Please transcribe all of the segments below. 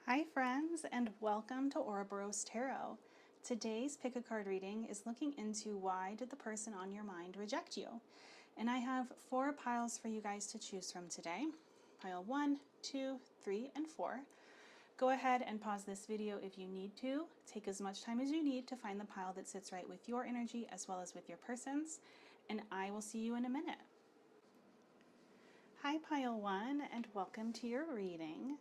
Hi friends, and welcome to Ouroboros Tarot. Today's pick a card reading is looking into why did the person on your mind reject you? And I have 4 piles for you guys to choose from today. Pile 1, 2, 3, and 4. Go ahead and pause this video if you need to. Take as much time as you need to find the pile that sits right with your energy as well as with your person's. And I will see you in a minute. Hi Pile 1, and welcome to your reading.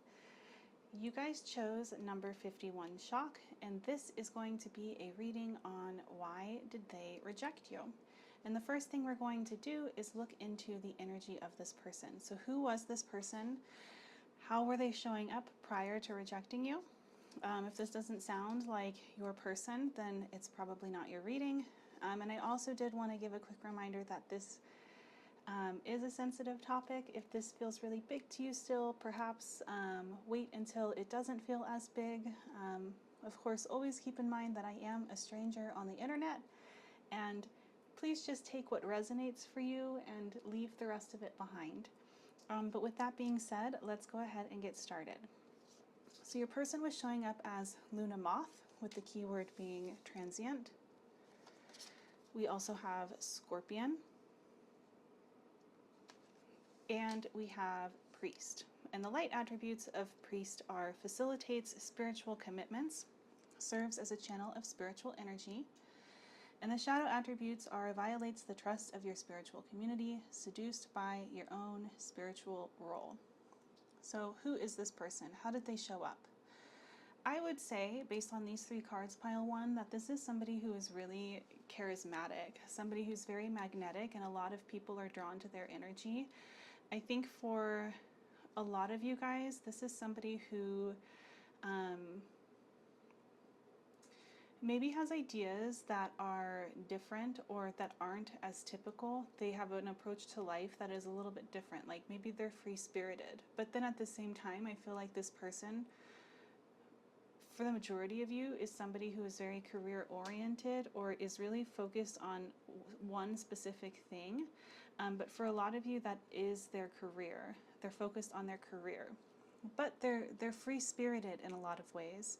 You guys chose number 51 shock, and this is going to be a reading on why did they reject you. And the first thing we're going to do is look into the energy of this person. So who was this person? How were they showing up prior to rejecting you? If this doesn't sound like your person, then it's probably not your reading. And I also did want to give a quick reminder that this is a sensitive topic. If this feels really big to you still, perhaps wait until it doesn't feel as big. Of course, always keep in mind that I am a stranger on the internet, and please just take what resonates for you and leave the rest of it behind. But with that being said, let's go ahead and get started. So your person was showing up as Luna Moth, with the keyword being transient. We also have Scorpion, and we have priest. And the light attributes of priest are facilitates spiritual commitments, serves as a channel of spiritual energy, and the shadow attributes are violates the trust of your spiritual community, seduced by your own spiritual role. So who is this person? How did they show up? I would say, based on these 3 cards, pile 1, that this is somebody who is really charismatic, somebody who's very magnetic, and a lot of people are drawn to their energy. I think for a lot of you guys, this is somebody who maybe has ideas that are different or that aren't as typical. They have an approach to life that is a little bit different. Like maybe they're free-spirited, but then at the same time, I feel like this person, for the majority of you, is somebody who is very career oriented or is really focused on one specific thing. But for a lot of you, that is their career. They're focused on their career, but they're free-spirited in a lot of ways.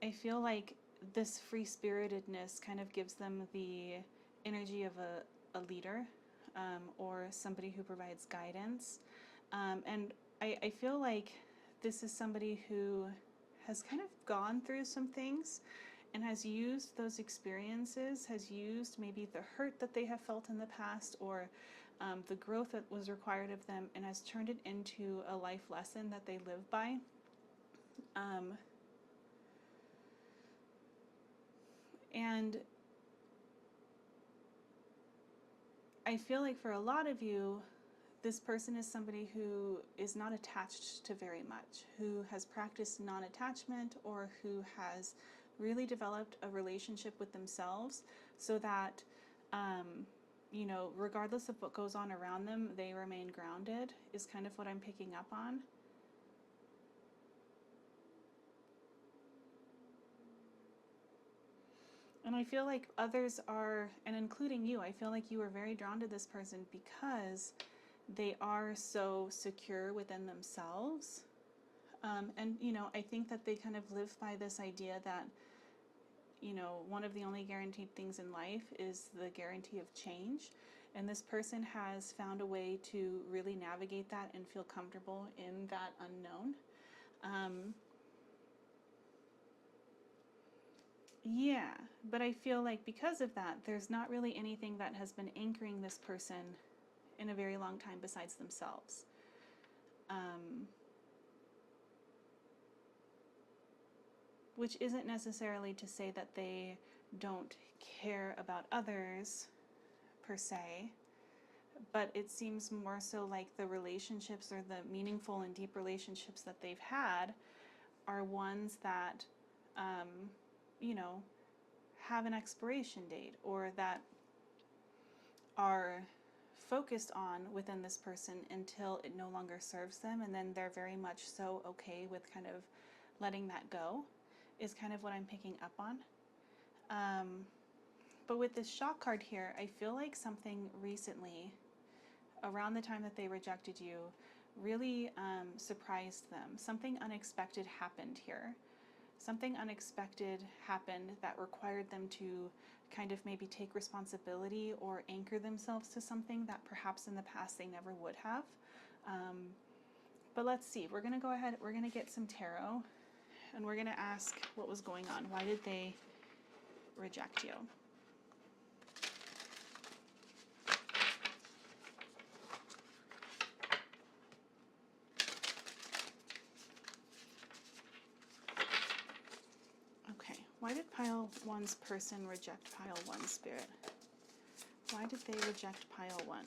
I feel like this free-spiritedness kind of gives them the energy of a leader, or somebody who provides guidance. And I feel like this is somebody who has kind of gone through some things and has used those experiences, has used maybe the hurt that they have felt in the past, or the growth that was required of them, and has turned it into a life lesson that they live by. And I feel like for a lot of you, this person is somebody who is not attached to very much, who has practiced non-attachment, or who has really developed a relationship with themselves so that, you know, regardless of what goes on around them, they remain grounded, is kind of what I'm picking up on. And I feel like others are, and including you, I feel like you are very drawn to this person because they are so secure within themselves. And, you know, I think that they kind of live by this idea that, you know, one of the only guaranteed things in life is the guarantee of change. And this person has found a way to really navigate that and feel comfortable in that unknown. Yeah, but I feel like because of that, there's not really anything that has been anchoring this person in a very long time besides themselves. Which isn't necessarily to say that they don't care about others, per se, but it seems more so like the relationships, or the meaningful and deep relationships that they've had, are ones that, you know, have an expiration date, or that are focused on within this person until it no longer serves them, and then they're very much so okay with kind of letting that go, is kind of what I'm picking up on. But with this shock card here, I feel like something recently, around the time that they rejected you, really surprised them. Something unexpected happened here. Something unexpected happened that required them to kind of maybe take responsibility or anchor themselves to something that perhaps in the past they never would have. But let's see, we're going to go ahead, we're going to get some tarot, and we're going to ask what was going on. Why did they reject you? Okay, why did pile one's person reject pile one, Spirit? Why did they reject pile one?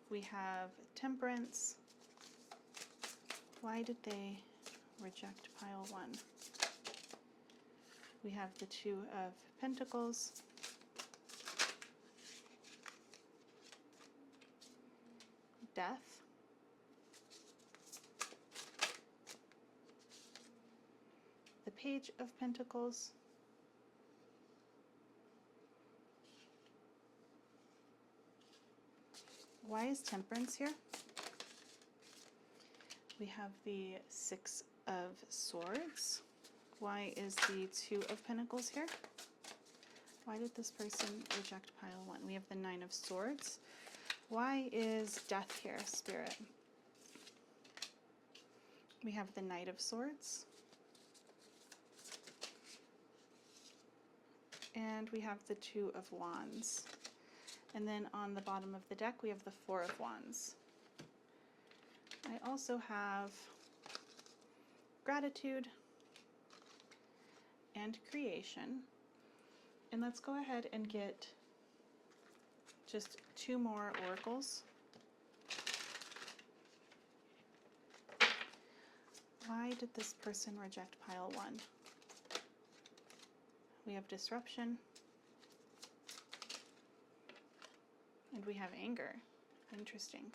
We have Temperance. Why did they reject pile one? We have the Two of Pentacles. Death. The Page of Pentacles. Why is Temperance here? We have the Six of Swords. Why is the Two of Pentacles here? Why did this person reject pile one? We have the Nine of Swords. Why is Death here, Spirit? We have the Knight of Swords. And we have the Two of Wands. And then on the bottom of the deck, we have the Four of Wands. I also have Gratitude and Creation. And let's go ahead and get just two more oracles. Why did this person reject pile one? We have Disruption. And we have Anger. Interesting.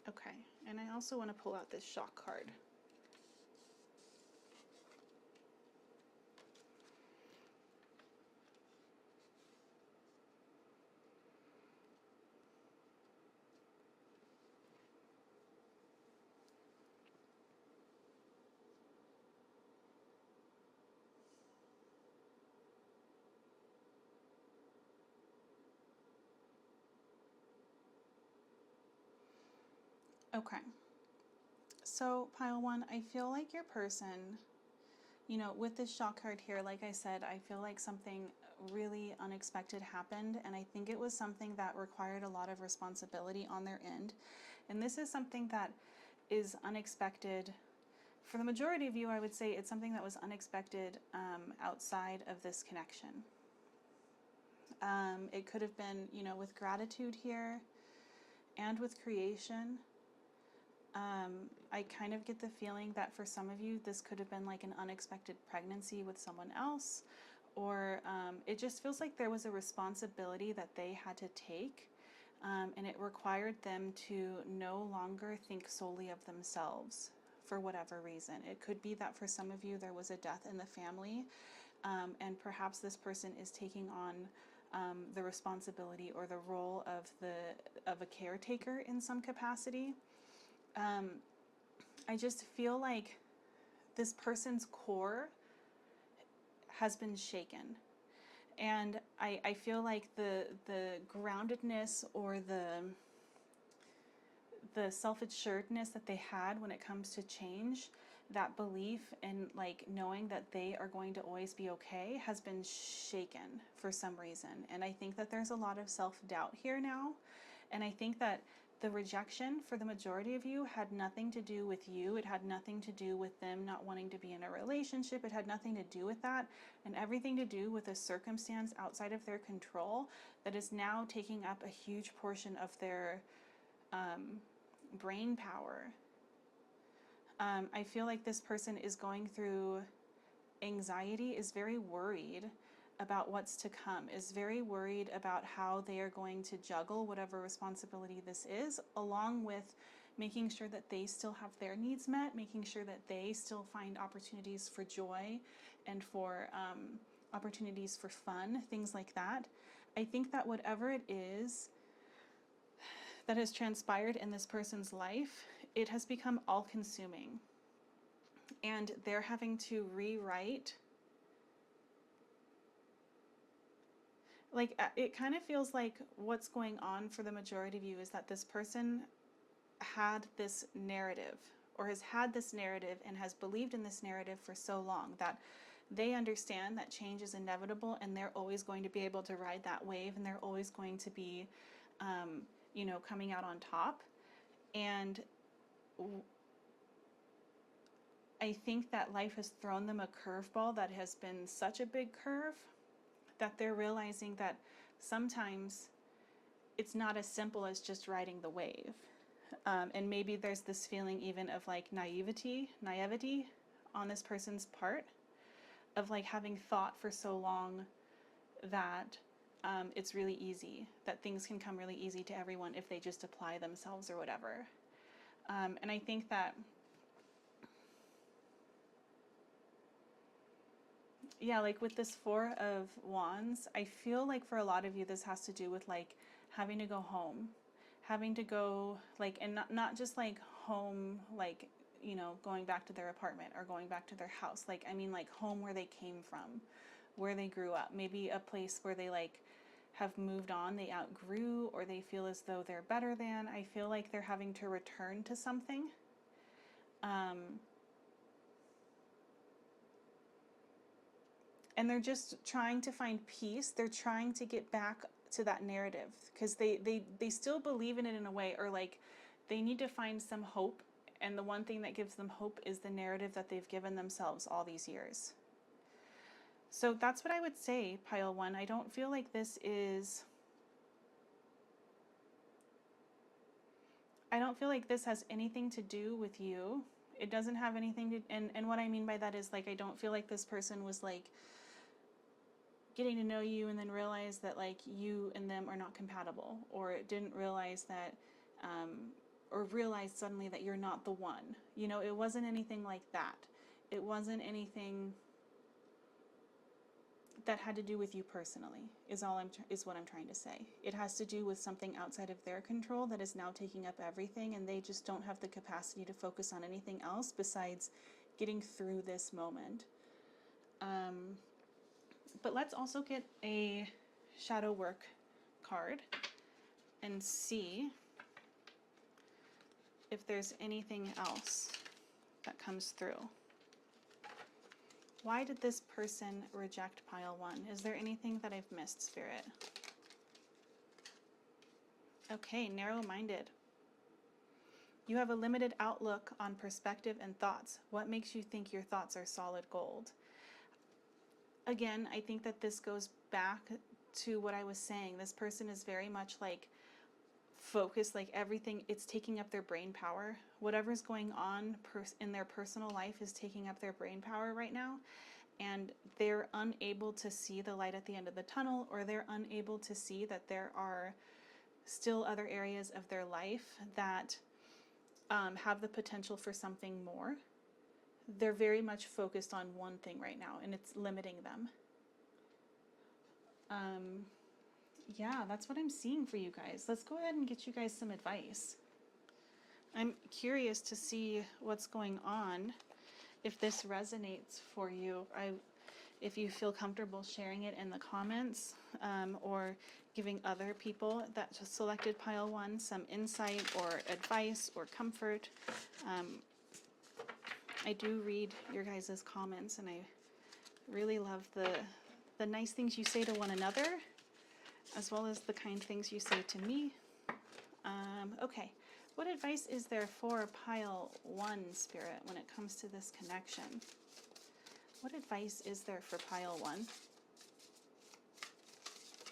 Okay, and I also want to pull out this Shock card. Okay, so pile one, I feel like your person, you know, with this Shock card here, like I said, I feel like something really unexpected happened, and I think it was something that required a lot of responsibility on their end. And this is something that is unexpected. For the majority of you, I would say it's something that was unexpected outside of this connection. It could have been, you know, with Gratitude here and with Creation. I kind of get the feeling that for some of you, this could have been like an unexpected pregnancy with someone else, or it just feels like there was a responsibility that they had to take, and it required them to no longer think solely of themselves for whatever reason. It could be that for some of you, there was a death in the family, and perhaps this person is taking on the responsibility or the role of a caretaker in some capacity. I just feel like this person's core has been shaken. And I feel like the groundedness or the self-assuredness that they had when it comes to change, that belief and like knowing that they are going to always be okay, has been shaken for some reason. And I think that there's a lot of self-doubt here now. And I think that the rejection for the majority of you had nothing to do with you. It had nothing to do with them not wanting to be in a relationship. It had nothing to do with that, and everything to do with a circumstance outside of their control that is now taking up a huge portion of their brain power. I feel like this person is going through anxiety, is very worried about what's to come, is very worried about how they are going to juggle whatever responsibility this is, along with making sure that they still have their needs met, making sure that they still find opportunities for joy and for opportunities for fun, things like that. I think that whatever it is that has transpired in this person's life, it has become all-consuming. And they're having to rewrite. Like, it kind of feels like what's going on for the majority of you is that this person had this narrative, or has had this narrative and has believed in this narrative for so long that they understand that change is inevitable, and they're always going to be able to ride that wave, and they're always going to be, you know, coming out on top. And I think that life has thrown them a curveball that has been such a big curve that they're realizing that sometimes it's not as simple as just riding the wave. And maybe there's this feeling even of like naivety on this person's part, of like having thought for so long that it's really easy, that things can come really easy to everyone if they just apply themselves or whatever. And I think that, yeah, like with this Four of Wands, I feel like for a lot of you, this has to do with like having to go home, having to go like, and not just like home, like, you know, going back to their apartment or going back to their house. Like, I mean, like home where they came from, where they grew up, maybe a place where they like have moved on, they outgrew, or they feel as though they're better than. I feel like they're having to return to something. And they're just trying to find peace. They're trying to get back to that narrative because they still believe in it in a way, or like they need to find some hope. And the one thing that gives them hope is the narrative that they've given themselves all these years. So that's what I would say, pile one. I don't feel like this has anything to do with you. It doesn't have anything to, and what I mean by that is like, I don't feel like this person was like getting to know you and then realize that like you and them are not compatible, or didn't realize that, or realized suddenly that you're not the one. You know, it wasn't anything like that. It wasn't anything that had to do with you personally, is what I'm trying to say. It has to do with something outside of their control that is now taking up everything, and they just don't have the capacity to focus on anything else besides getting through this moment. But let's also get a shadow work card and see if there's anything else that comes through. Why did this person reject pile one? Is there anything that I've missed, Spirit? Okay, narrow-minded. You have a limited outlook on perspective and thoughts. What makes you think your thoughts are solid gold? Again, I think that this goes back to what I was saying. This person is very much like focused, like everything, it's taking up their brain power. Whatever's going on in their personal life is taking up their brain power right now, and they're unable to see the light at the end of the tunnel, or they're unable to see that there are still other areas of their life that have the potential for something more. They're very much focused on one thing right now, and it's limiting them. Yeah, that's what I'm seeing for you guys. Let's go ahead and get you guys some advice. I'm curious to see what's going on, if this resonates for you. If you feel comfortable sharing it in the comments, or giving other people that just selected pile one some insight or advice or comfort. I do read your guys' comments, and I really love the nice things you say to one another, as well as the kind things you say to me. Okay, what advice is there for pile one, Spirit, when it comes to this connection? What advice is there for pile one?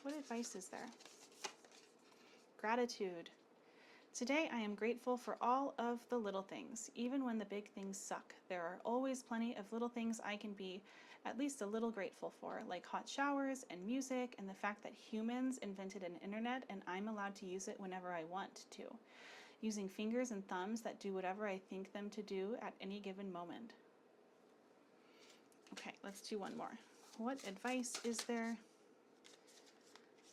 What advice is there? Gratitude. Today I am grateful for all of the little things. Even when the big things suck, there are always plenty of little things I can be at least a little grateful for, like hot showers and music, and the fact that humans invented an internet and I'm allowed to use it whenever I want to. Using fingers and thumbs that do whatever I think them to do at any given moment. Okay, let's do one more. What advice is there?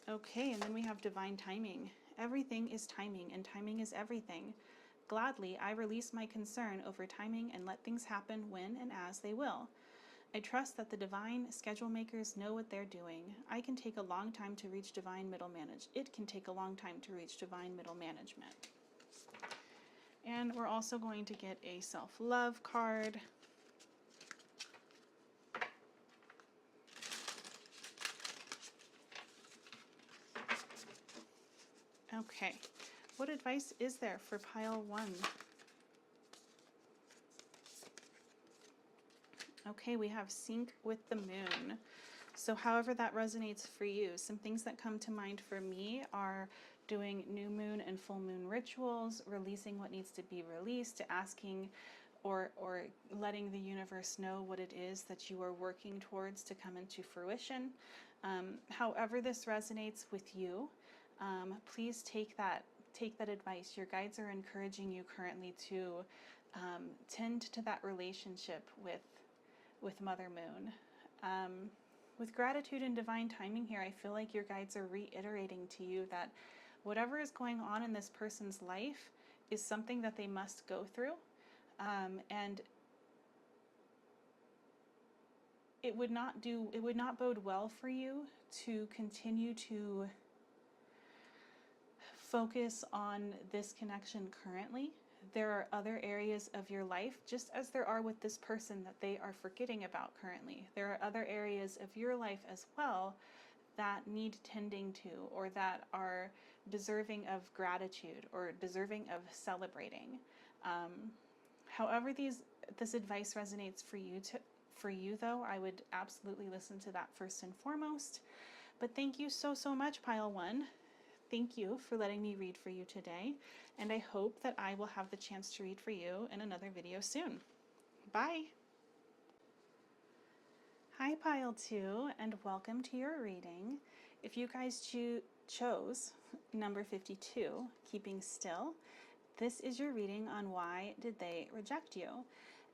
Okay, and then we have divine timing Everything is timing, and timing is everything. Gladly, I release my concern over timing and let things happen when and as they will. I trust that the divine schedule makers know what they're doing. I can take a long time to reach divine middle manage. It can take a long time to reach divine middle management. And we're also going to get a self-love card. Okay, what advice is there for pile 1? Okay, we have sync with the moon. So however that resonates for you, some things that come to mind for me are doing new moon and full moon rituals, releasing what needs to be released, asking or letting the universe know what it is that you are working towards to come into fruition. However this resonates with you, please take that advice. Your guides are encouraging you currently to tend to that relationship with Mother Moon. With gratitude and divine timing here, I feel like your guides are reiterating to you that whatever is going on in this person's life is something that they must go through. And it would not bode well for you to continue to focus on this connection currently. There are other areas of your life, just as there are with this person, that they are forgetting about currently. There are other areas of your life as well that need tending to, or that are deserving of gratitude or deserving of celebrating. However this advice resonates for you though, I would absolutely listen to that first and foremost. But thank you so much, pile 1. Thank you for letting me read for you today, and I hope that I will have the chance to read for you in another video soon. Bye! Hi pile 2, and welcome to your reading. If you guys chose number 52, Keeping Still, this is your reading on why did they reject you.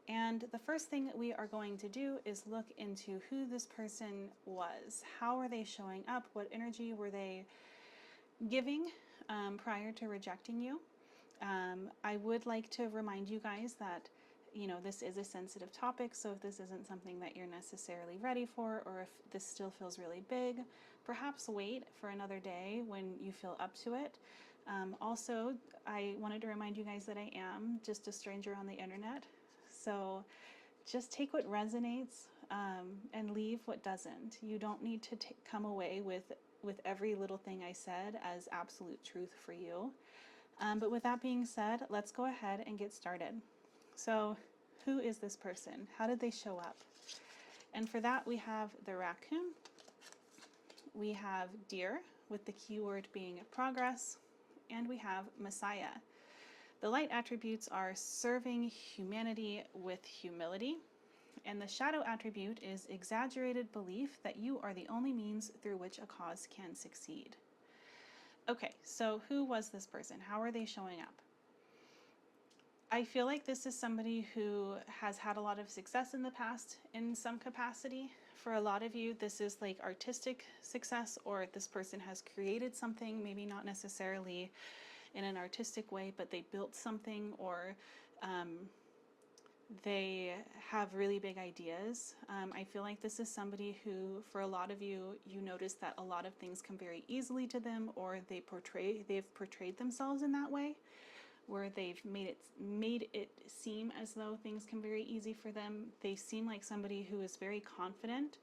And the first thing that we are going to do is look into who this person was. How are they showing up? What energy were they giving prior to rejecting you? I would like to remind you guys that, you know, this is a sensitive topic, so if this isn't something that you're necessarily ready for, or if this still feels really big, perhaps wait for another day when you feel up to it. Also, I wanted to remind you guys that I am just a stranger on the internet, so just take what resonates and leave what doesn't. You don't need to come away with every little thing I said as absolute truth for you. But with that being said, let's go ahead and get started. So who is this person? How did they show up? And for that, we have the raccoon. We have deer, with the keyword being progress. And we have Messiah. The light attributes are serving humanity with humility. And the shadow attribute is exaggerated belief that you are the only means through which a cause can succeed. Okay, so who was this person? How are they showing up? I feel like this is somebody who has had a lot of success in the past in some capacity. For a lot of you, this is like artistic success, or this person has created something, maybe not necessarily in an artistic way, but they built something, or they have really big ideas. I feel like this is somebody who, for a lot of you, you notice that a lot of things come very easily to them, or they've portrayed themselves in that way, where they've made it seem as though things come very easy for them. They seem like somebody who is very confident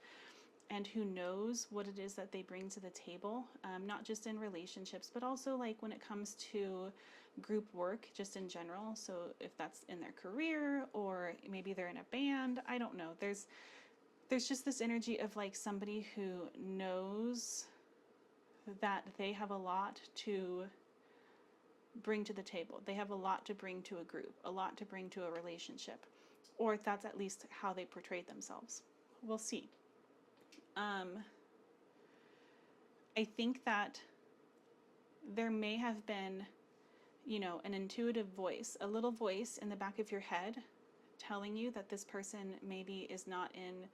and who knows what it is that they bring to the table, not just in relationships, but also like when it comes to group work, just in general. So if that's in their career, or maybe they're in a band, I don't know. There's just this energy of like somebody who knows that they have a lot to bring to the table. They have a lot to bring to a group, a lot to bring to a relationship, or that's at least how they portray themselves. We'll see. I think that there may have been, you know, an intuitive voice, a little voice in the back of your head telling you that this person maybe is not in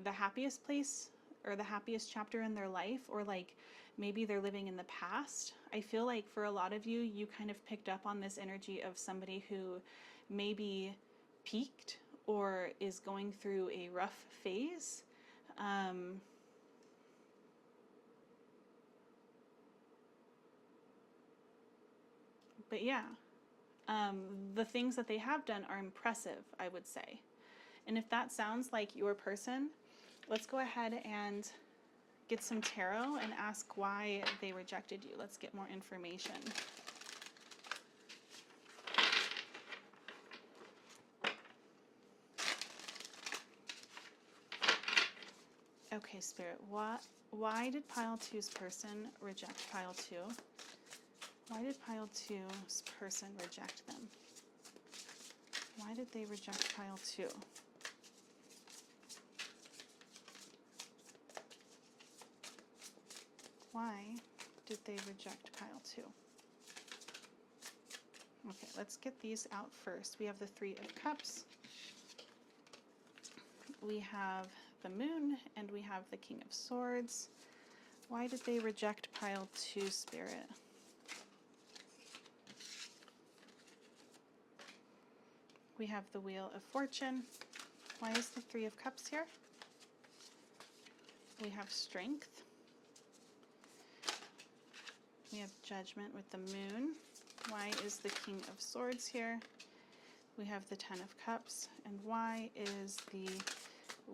the happiest place or the happiest chapter in their life, or like maybe they're living in the past. I feel like for a lot of you, you kind of picked up on this energy of somebody who maybe peaked or is going through a rough phase. But yeah, the things that they have done are impressive, I would say. And if that sounds like your person, let's go ahead and get some tarot and ask why they rejected you. Let's get more information. Okay, Spirit, why did pile 2's person reject pile 2? Why did pile 2's person reject them? Why did they reject pile 2? Why did they reject pile 2? Okay, let's get these out first. We have the 3 of Cups. We have the Moon, and we have the King of Swords. Why did they reject pile 2, Spirit? We have the Wheel of Fortune. Why is the 3 of Cups here? We have Strength. We have Judgment with the Moon. Why is the King of Swords here? We have the 10 of Cups. And why is the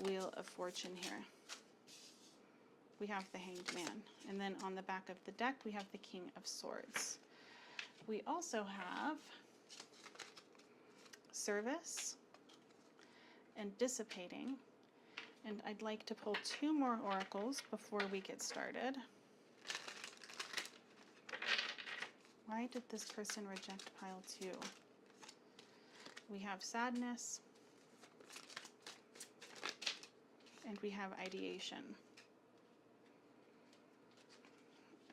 Wheel of Fortune here? We have the Hanged Man. And then on the back of the deck, we have the King of Swords. We also have Service and Dissipating. And I'd like to pull 2 more oracles before we get started. Why did this person reject pile 2? We have Sadness, and we have Ideation.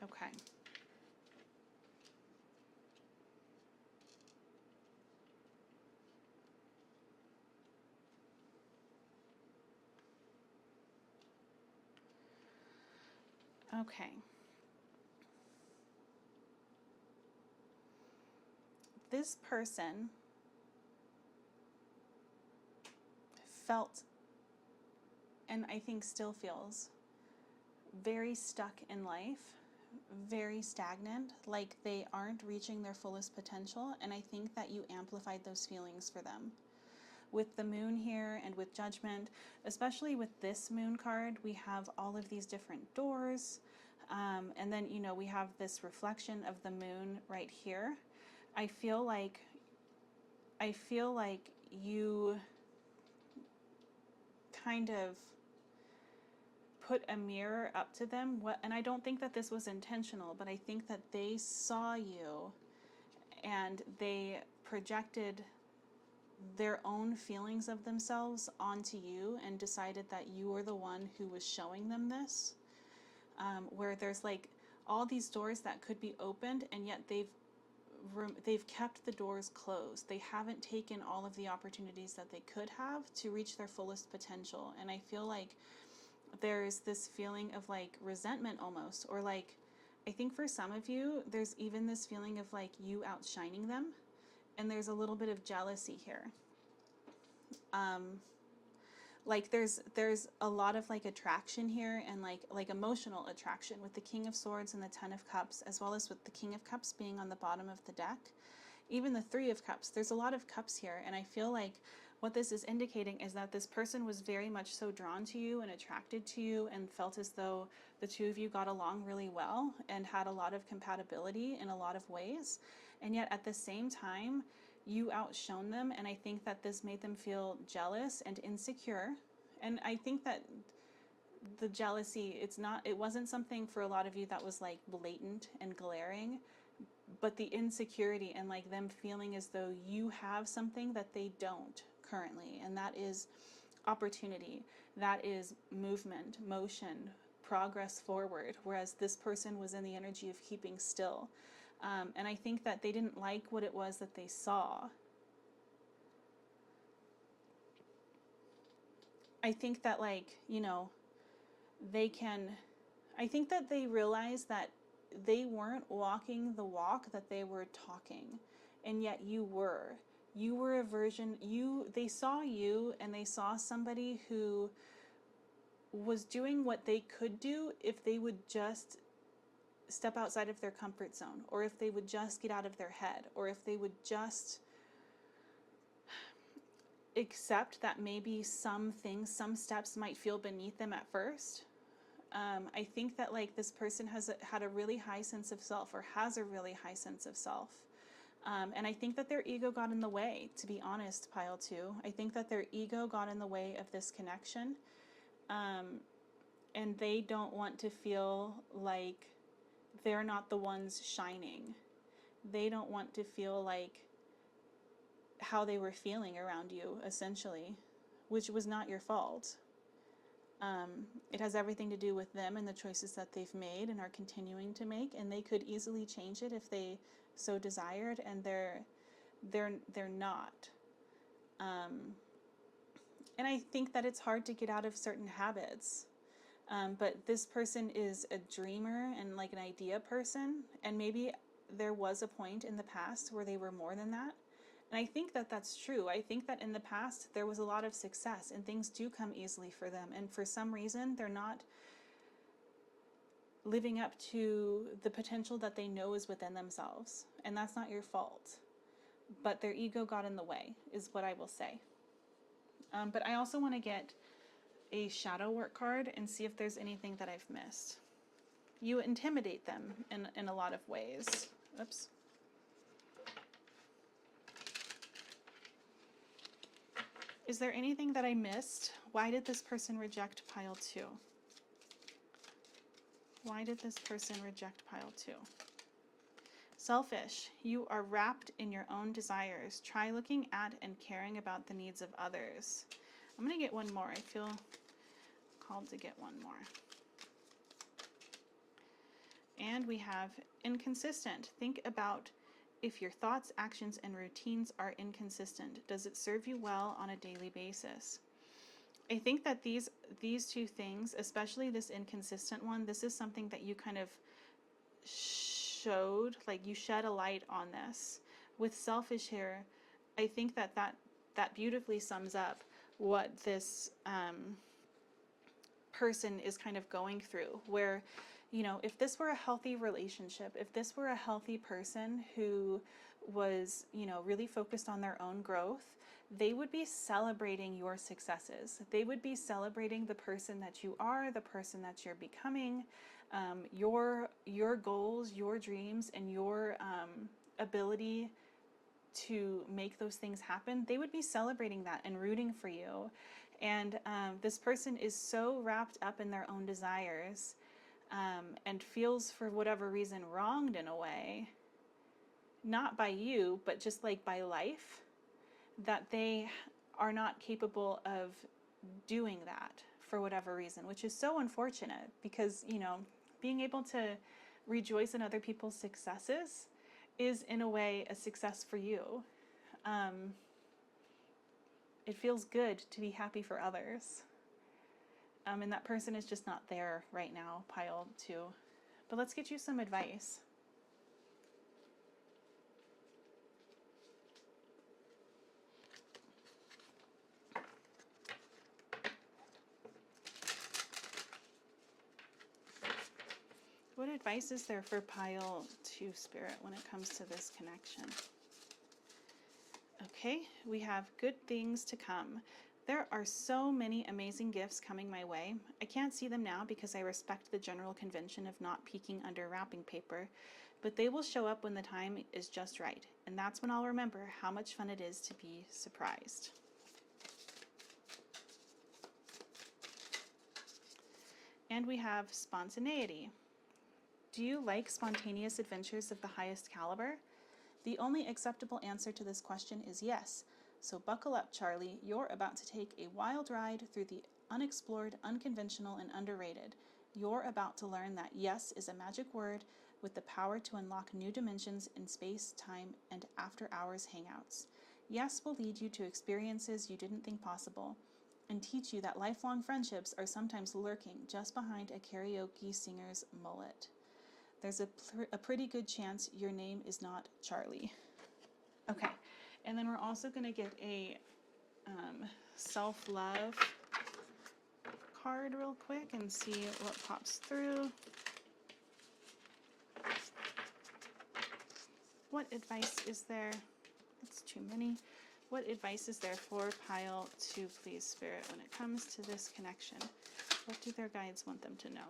Okay. Okay. This person felt, and I think still feels, very stuck in life, very stagnant, like they aren't reaching their fullest potential, and I think that you amplified those feelings for them. With the Moon here and with Judgment, especially with this Moon card, we have all of these different doors, and then, you know, we have this reflection of the Moon right here. I feel like you kind of put a mirror up to them, and I don't think that this was intentional, but I think that they saw you and they projected their own feelings of themselves onto you and decided that you were the one who was showing them this, where there's like all these doors that could be opened, and yet they've kept the doors closed. They haven't taken all of the opportunities that they could have to reach their fullest potential. And I feel like there's this feeling of like resentment almost, or like, I think for some of you, there's even this feeling of like you outshining them, and there's a little bit of jealousy here. Like there's a lot of like attraction here, and like emotional attraction with the King of Swords and the 10 of Cups, as well as with the King of Cups being on the bottom of the deck. Even the 3 of Cups, there's a lot of cups here, and I feel like what this is indicating is that this person was very much so drawn to you and attracted to you and felt as though the two of you got along really well and had a lot of compatibility in a lot of ways. And yet at the same time, you outshone them, and I think that this made them feel jealous and insecure. And I think that the jealousy, it wasn't something for a lot of you that was like blatant and glaring, but the insecurity and like them feeling as though you have something that they don't currently, and that is opportunity, that is movement, motion, progress forward, whereas this person was in the energy of keeping still. And I think that they didn't like what it was that they saw. I think that, like, you know, they can, I think that they realize that they weren't walking the walk that they were talking, and yet you were. You were a version, they saw you, and they saw somebody who was doing what they could do if they would just step outside of their comfort zone, or if they would just get out of their head, or if they would just accept that maybe some things, some steps might feel beneath them at first. I think that like this person had a really high sense of self, or has a really high sense of self. And I think that their ego got in the way, to be honest, pile 2. I think that their ego got in the way of this connection. And they don't want to feel like they're not the ones shining. They don't want to feel like how they were feeling around you, essentially, which was not your fault. It has everything to do with them and the choices that they've made and are continuing to make, and they could easily change it if they so desired, and they're not. And I think that it's hard to get out of certain habits. But this person is a dreamer and like an idea person, and maybe there was a point in the past where they were more than that. And I think that that's true. I think that in the past there was a lot of success and things do come easily for them. And for some reason, they're not living up to the potential that they know is within themselves. And that's not your fault. But their ego got in the way, is what I will say. But I also want to get a shadow work card and see if there's anything that I've missed. You intimidate them in a lot of ways. Oops. Is there anything that I missed? Why did this person reject pile 2? Why did this person reject pile 2? Selfish. You are wrapped in your own desires. Try looking at and caring about the needs of others. I'm going to get one more. I feel called to get one more. And we have inconsistent. Think about if your thoughts, actions, and routines are inconsistent. Does it serve you well on a daily basis? I think that these two things, especially this inconsistent one, this is something that you kind of showed, like you shed a light on this. With selfish here, I think that beautifully sums up what this person is kind of going through, where, you know, if this were a healthy relationship, if this were a healthy person who was, you know, really focused on their own growth, they would be celebrating your successes. They would be celebrating the person that you are, the person that you're becoming, your goals, your dreams, and your ability to make those things happen. They would be celebrating that and rooting for you. And this person is so wrapped up in their own desires and feels, for whatever reason, wronged in a way, not by you, but just like by life, that they are not capable of doing that for whatever reason, which is so unfortunate, because, you know, being able to rejoice in other people's successes is in a way a success for you. It feels good to be happy for others. And that person is just not there right now, pile 2. But let's get you some advice. What advice is there for pile 2, Spirit, when it comes to this connection? Okay, we have good things to come. There are so many amazing gifts coming my way. I can't see them now because I respect the general convention of not peeking under wrapping paper, but they will show up when the time is just right, and that's when I'll remember how much fun it is to be surprised. And we have spontaneity. Do you like spontaneous adventures of the highest caliber? The only acceptable answer to this question is yes. So buckle up, Charlie. You're about to take a wild ride through the unexplored, unconventional, and underrated. You're about to learn that yes is a magic word with the power to unlock new dimensions in space, time, and after-hours hangouts. Yes will lead you to experiences you didn't think possible. and teach you that lifelong friendships are sometimes lurking just behind a karaoke singer's mullet. There's a pretty good chance your name is not Charlie. Okay, and then we're also going to get a self-love card real quick and see what pops through. What advice is there? That's too many. What advice is there for pile 2, please, Spirit, when it comes to this connection? What do their guides want them to know?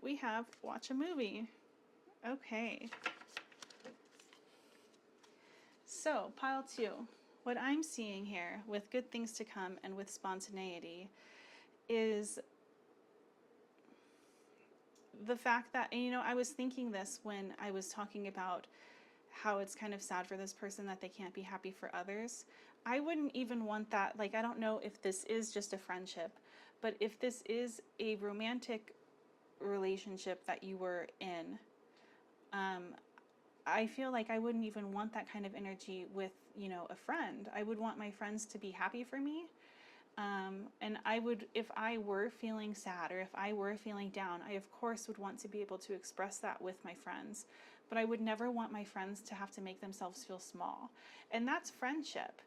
We have watch a movie. Okay. So, pile 2. What I'm seeing here with good things to come and with spontaneity is the fact that, and, you know, I was thinking this when I was talking about how it's kind of sad for this person that they can't be happy for others. I wouldn't even want that. Like, I don't know if this is just a friendship, but if this is a romantic relationship that you were in, I feel like I wouldn't even want that kind of energy with, you know, a friend. I would want my friends to be happy for me. And I would, if I were feeling sad or if I were feeling down, I of course would want to be able to express that with my friends. But I would never want my friends to have to make themselves feel small. And that's friendship.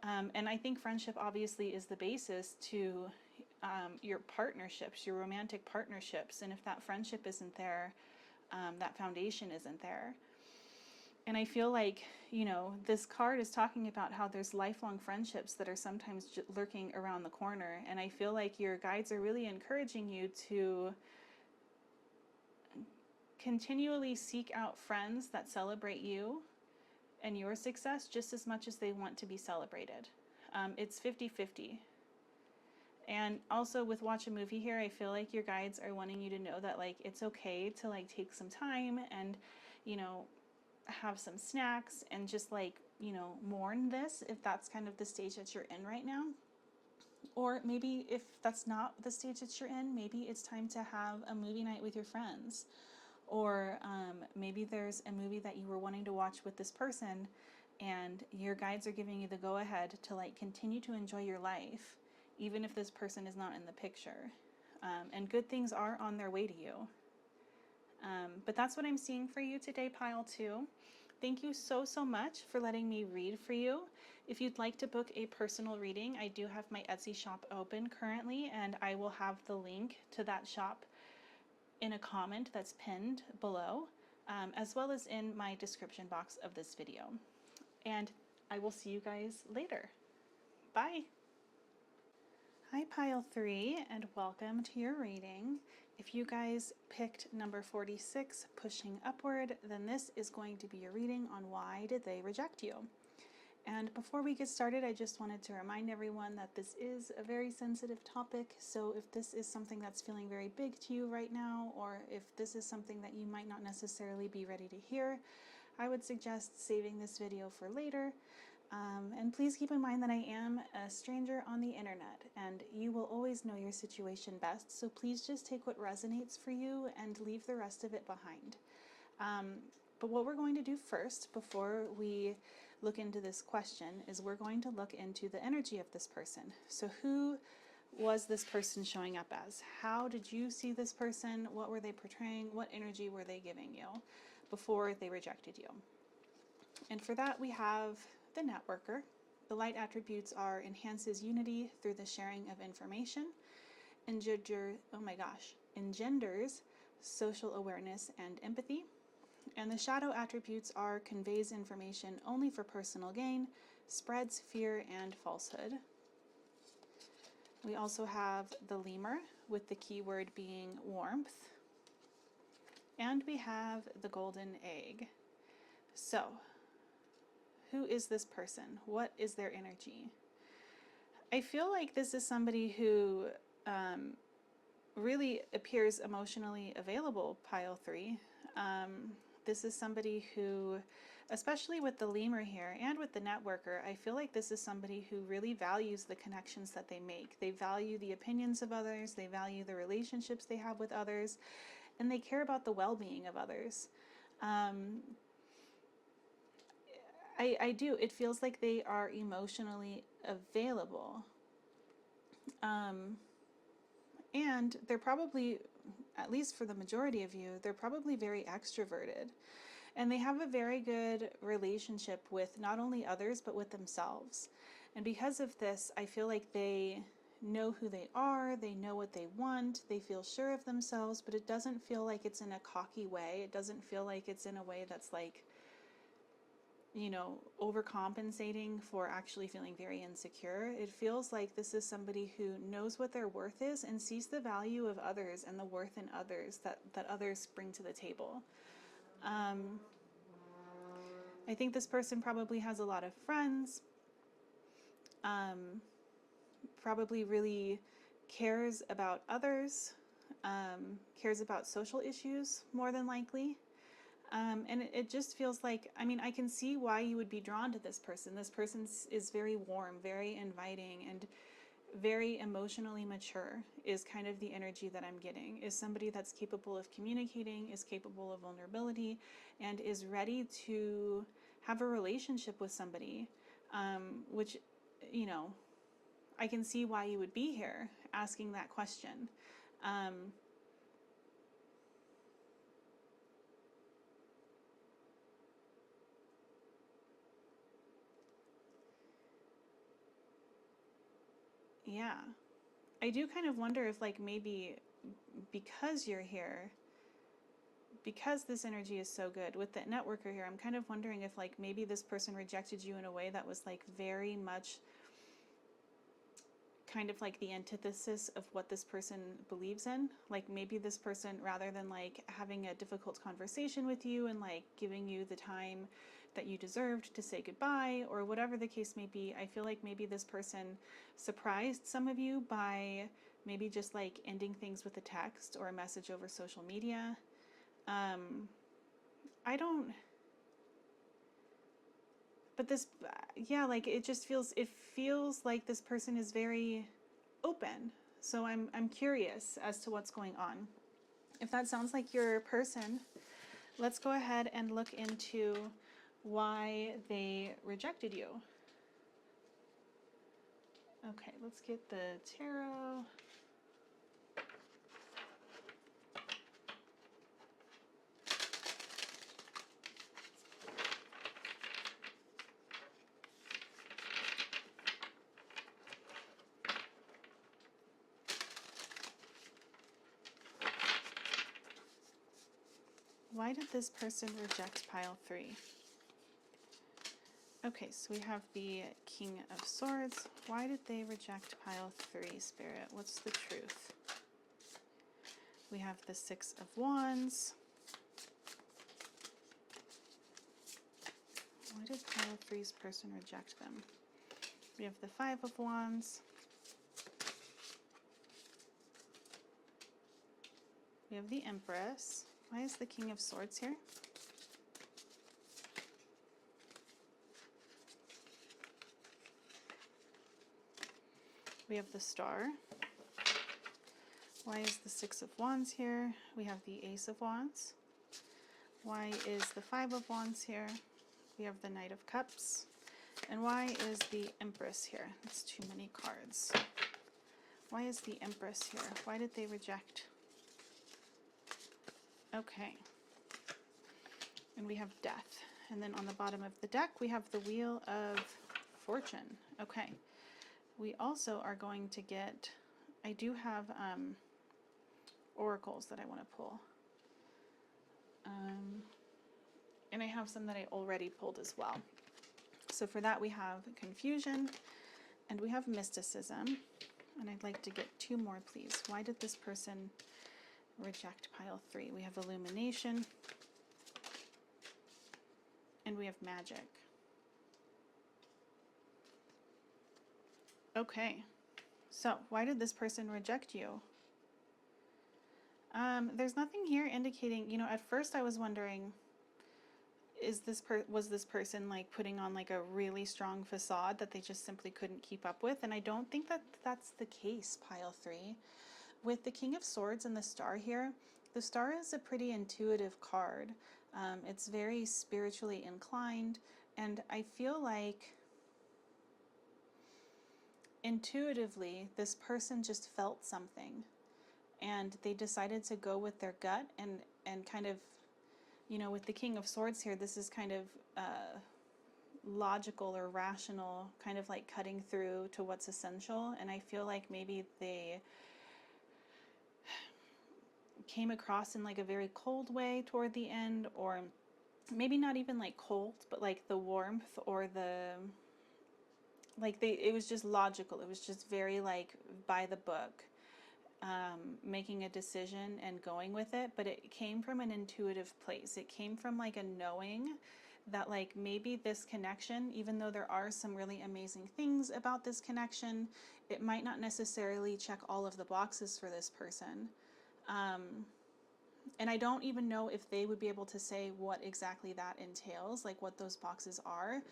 And I think friendship obviously is the basis to your partnerships, your romantic partnerships. And if that friendship isn't there, that foundation isn't there. And I feel like, you know, this card is talking about how there's lifelong friendships that are sometimes lurking around the corner. And I feel like your guides are really encouraging you to continually seek out friends that celebrate you and your success just as much as they want to be celebrated. It's 50-50. And also with watch a movie here, I feel like your guides are wanting you to know that, like, it's okay to, like, take some time and, you know, have some snacks and just, like, you know, mourn this if that's kind of the stage that you're in right now. Or maybe if that's not the stage that you're in, maybe it's time to have a movie night with your friends. Or maybe there's a movie that you were wanting to watch with this person and your guides are giving you the go-ahead to, like, continue to enjoy your life even if this person is not in the picture. And good things are on their way to you. But that's what I'm seeing for you today, pile 2. Thank you so much for letting me read for you. If you'd like to book a personal reading, I do have my Etsy shop open currently, and I will have the link to that shop in a comment that's pinned below, as well as in my description box of this video. And I will see you guys later. Bye. Hi, pile 3, and welcome to your reading. If you guys picked number 46, pushing upward, then this is going to be your reading on why did they reject you. And before we get started, I just wanted to remind everyone that this is a very sensitive topic, so if this is something that's feeling very big to you right now, or if this is something that you might not necessarily be ready to hear, I would suggest saving this video for later. And please keep in mind that I am a stranger on the internet, and you will always know your situation best, so please just take what resonates for you and leave the rest of it behind. But what we're going to do first, before we look into this question, is we're going to look into the energy of this person. So who was this person showing up as? How did you see this person? What were they portraying? What energy were they giving you before they rejected you? And for that, we have the networker. The light attributes are enhances unity through the sharing of information, engenders social awareness and empathy. And the shadow attributes are conveys information only for personal gain, spreads fear and falsehood. We also have the lemur, with the keyword being warmth. And we have the golden egg. So, who is this person? What is their energy? I feel like this is somebody who really appears emotionally available, pile 3. This is somebody who, especially with the lemur here and with the networker, I feel like this is somebody who really values the connections that they make. They value the opinions of others, they value the relationships they have with others, and they care about the well-being of others. I do. It feels like they are emotionally available. And they're probably, at least for the majority of you, they're probably very extroverted. And they have a very good relationship with not only others, but with themselves. And because of this, I feel like they know who they are, they know what they want, they feel sure of themselves, but it doesn't feel like it's in a cocky way. It doesn't feel like it's in a way that's like, you know, overcompensating for actually feeling very insecure. It feels like this is somebody who knows what their worth is and sees the value of others and the worth in others that others bring to the table. I think this person probably has a lot of friends, probably really cares about others, cares about social issues more than likely. And it just feels like, I mean, I can see why you would be drawn to this person. This person is very warm, very inviting, and very emotionally mature is kind of the energy that I'm getting. Is somebody that's capable of communicating, is capable of vulnerability, and is ready to have a relationship with somebody, which, you know, I can see why you would be here asking that question. Yeah. I do kind of wonder if, like, maybe because you're here, because this energy is so good with the networker here, I'm kind of wondering if, like, maybe this person rejected you in a way that was, like, very much kind of like the antithesis of what this person believes in. Like, maybe this person, rather than like having a difficult conversation with you and like giving you the time that you deserved to say goodbye or whatever the case may be, I feel like maybe this person surprised some of you by maybe just like ending things with a text or a message over social media. I don't, but this, yeah, like it feels like this person is very open. So I'm curious as to what's going on. If that sounds like your person, let's go ahead and look into why they rejected you. Okay, let's get the tarot. Why did this person reject pile 3? Okay, so we have the King of Swords. Why did they reject pile 3, Spirit? What's the truth? We have the Six of Wands. Why did pile 3's person reject them? We have the Five of Wands. We have the Empress. Why is the King of Swords here? We have the Star. Why is the Six of Wands here? We have the Ace of Wands. Why is the Five of Wands here? We have the Knight of Cups. And why is the Empress here? That's too many cards. Why is the Empress here? Why did they reject? Okay. And we have Death. And then on the bottom of the deck, we have the Wheel of Fortune. Okay. We also are going to get, I do have oracles that I want to pull. And I have some that I already pulled as well. So for that we have Confusion and we have Mysticism. And I'd like to get 2 more, please. Why did this person reject pile 3? We have Illumination and we have Magic. Okay, so why did this person reject you? There's nothing here indicating, you know, at first I was wondering, was this person like putting on like a really strong facade that they just simply couldn't keep up with? And I don't think that that's the case, pile 3. With the King of Swords and the Star here, the Star is a pretty intuitive card. It's very spiritually inclined, and I feel like intuitively, this person just felt something, and they decided to go with their gut, and kind of, you know, with the King of Swords here, this is kind of logical or rational, kind of like cutting through to what's essential. And I feel like maybe they came across in like a very cold way toward the end, or maybe not even like cold, but like the warmth or the, like it was just logical. It was just very like by the book, making a decision and going with it. But it came from an intuitive place. It came from like a knowing that like maybe this connection, even though there are some really amazing things about this connection, it might not necessarily check all of the boxes for this person. And I don't even know if they would be able to say what exactly that entails, like what those boxes are,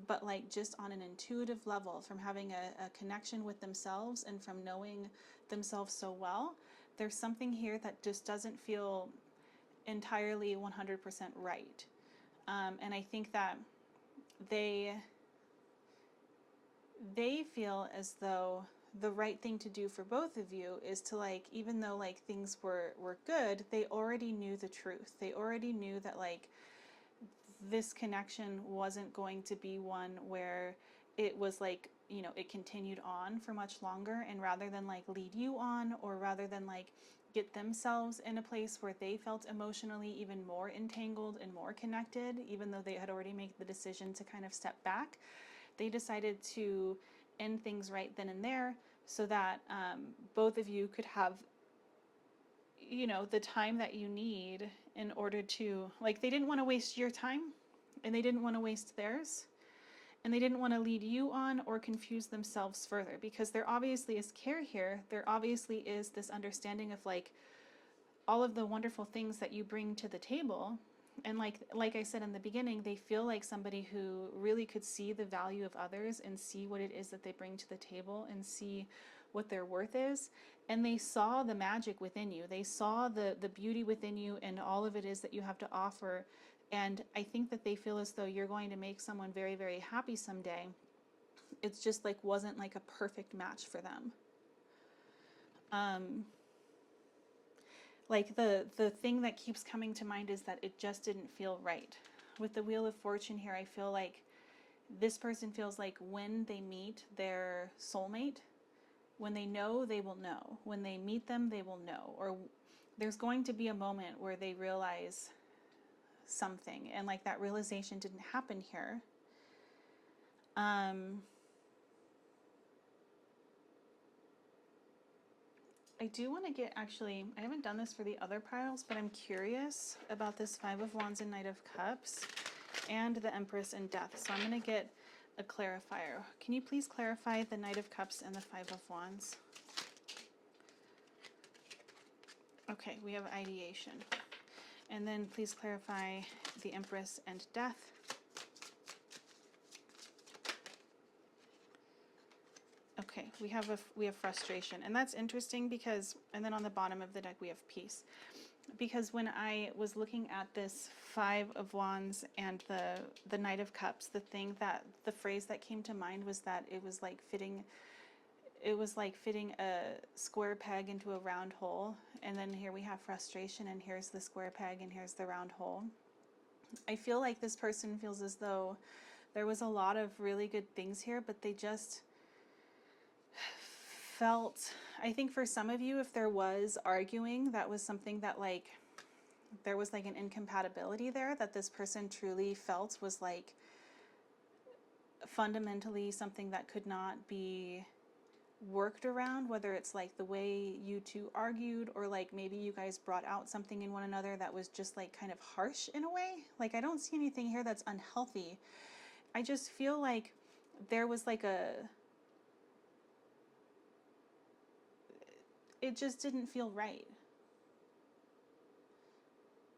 but like just on an intuitive level, from having a connection with themselves and from knowing themselves so well, there's something here that just doesn't feel entirely 100% right. And I think that they feel as though the right thing to do for both of you is to, like, even though like things were good, they already knew the truth. They already knew that like this connection wasn't going to be one where it was like, you know, it continued on for much longer, and rather than like lead you on, or rather than like get themselves in a place where they felt emotionally even more entangled and more connected, even though they had already made the decision to kind of step back, they decided to end things right then and there, so that both of you could have, you know, the time that you need in order to, like, they didn't want to waste your time, and they didn't want to waste theirs, and they didn't want to lead you on or confuse themselves further, because there obviously is care here. There obviously is this understanding of like all of the wonderful things that you bring to the table. And like I said in the beginning, they feel like somebody who really could see the value of others and see what it is that they bring to the table and see what their worth is. And they saw the magic within you. They saw the beauty within you and all of it is that you have to offer. And I think that they feel as though you're going to make someone very, very happy someday. It's just like wasn't like a perfect match for them. Like the thing that keeps coming to mind is that it just didn't feel right. With the Wheel of Fortune here, I feel like this person feels like when they meet their soulmate, when they know, they will know. When they meet them, they will know. Or there's going to be a moment where they realize something, and like that realization didn't happen here. I do want to get, actually, I haven't done this for the other piles, but I'm curious about this Five of Wands and Knight of Cups and the Empress and Death. So I'm going to get a clarifier. Can you please clarify the Knight of Cups and the Five of Wands? Okay, we have ideation. And then please clarify the Empress and Death. Okay, we have frustration, and that's interesting because, and then on the bottom of the deck we have peace. Because when I was looking at this Five of Wands and the Knight of Cups, the phrase that came to mind was that it was like fitting a square peg into a round hole. And then here we have frustration, and here's the square peg, and here's the round hole. I feel like this person feels as though there was a lot of really good things here, but they just felt, I think for some of you, if there was arguing, that was something that like there was like an incompatibility there that this person truly felt was like fundamentally something that could not be worked around, whether it's like the way you two argued, or like maybe you guys brought out something in one another that was just like kind of harsh in a way. Like I don't see anything here that's unhealthy. I just feel like there was like it just didn't feel right.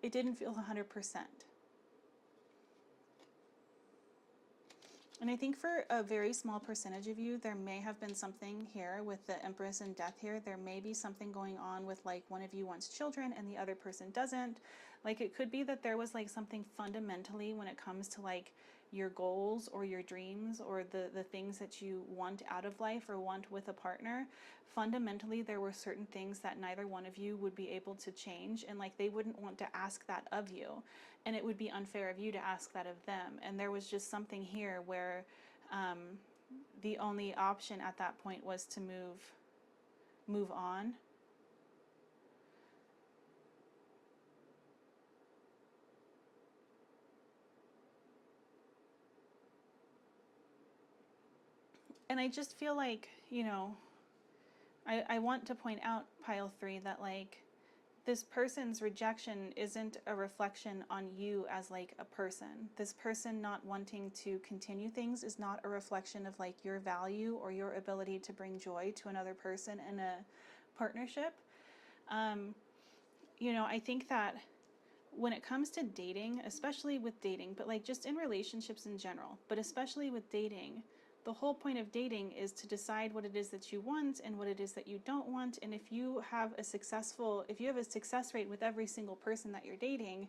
It didn't feel 100%. And I think for a very small percentage of you, there may have been something here with the Empress and Death here. There may be something going on with like one of you wants children and the other person doesn't. Like it could be that there was like something fundamentally when it comes to like your goals or your dreams or the things that you want out of life or want with a partner, fundamentally there were certain things that neither one of you would be able to change, and like they wouldn't want to ask that of you, and it would be unfair of you to ask that of them. And there was just something here where the only option at that point was to move on. And I just feel like, you know, I want to point out, pile 3, that like this person's rejection isn't a reflection on you as like a person. This person not wanting to continue things is not a reflection of like your value or your ability to bring joy to another person in a partnership. You know, I think that when it comes to dating, especially with dating, but like just in relationships in general, but especially with dating, the whole point of dating is to decide what it is that you want and what it is that you don't want. And if you have a success rate with every single person that you're dating,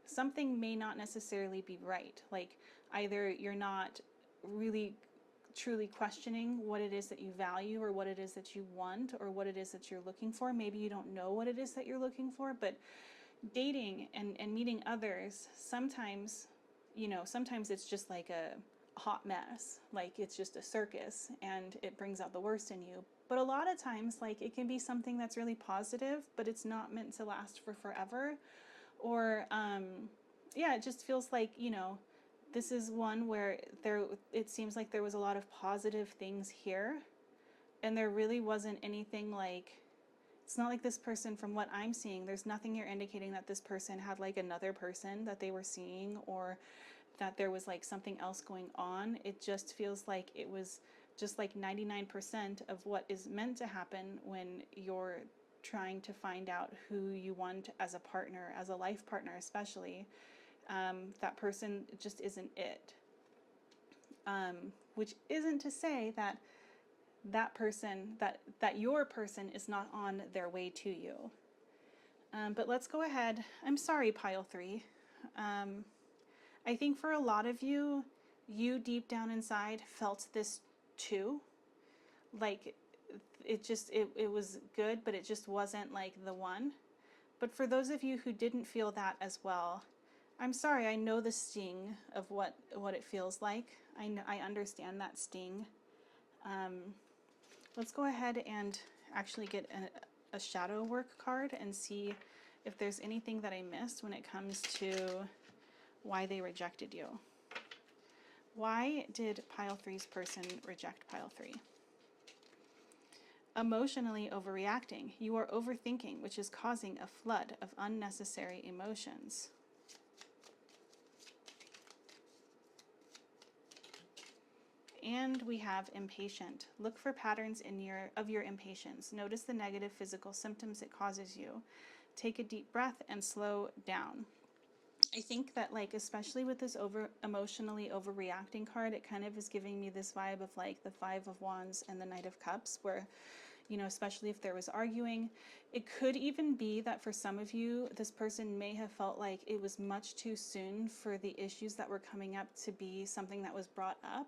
something may not necessarily be right. Like either you're not really truly questioning what it is that you value or what it is that you want or what it is that you're looking for. Maybe you don't know what it is that you're looking for, but dating and meeting others, sometimes, you know, sometimes it's just like a hot mess, like it's just a circus and it brings out the worst in you. But a lot of times, like, it can be something that's really positive, but it's not meant to last for forever. Or yeah, it just feels like, you know, this is one where it seems like there was a lot of positive things here, and there really wasn't anything like, it's not like this person, from what I'm seeing, there's nothing here indicating that this person had like another person that they were seeing, or that there was like something else going on. It just feels like it was just like 99% of what is meant to happen when you're trying to find out who you want as a partner, as a life partner especially. That person just isn't it. Which isn't to say that that person, that your person is not on their way to you. But let's go ahead. I'm sorry, pile 3. I think for a lot of you, you deep down inside felt this too. Like it was good, but it just wasn't like the one. But for those of you who didn't feel that as well, I'm sorry, I know the sting of what it feels like. I understand that sting. Let's go ahead and actually get a shadow work card and see if there's anything that I missed when it comes to why they rejected you. Why did pile 3's person reject pile 3? Emotionally overreacting. You are overthinking, which is causing a flood of unnecessary emotions. And we have impatient. Look for patterns of your impatience. Notice the negative physical symptoms it causes you. Take a deep breath and slow down. I think that, like, especially with this emotionally overreacting card, it kind of is giving me this vibe of like the 5 of Wands and the Knight of Cups, where, you know, especially if there was arguing, it could even be that for some of you, this person may have felt like it was much too soon for the issues that were coming up to be something that was brought up.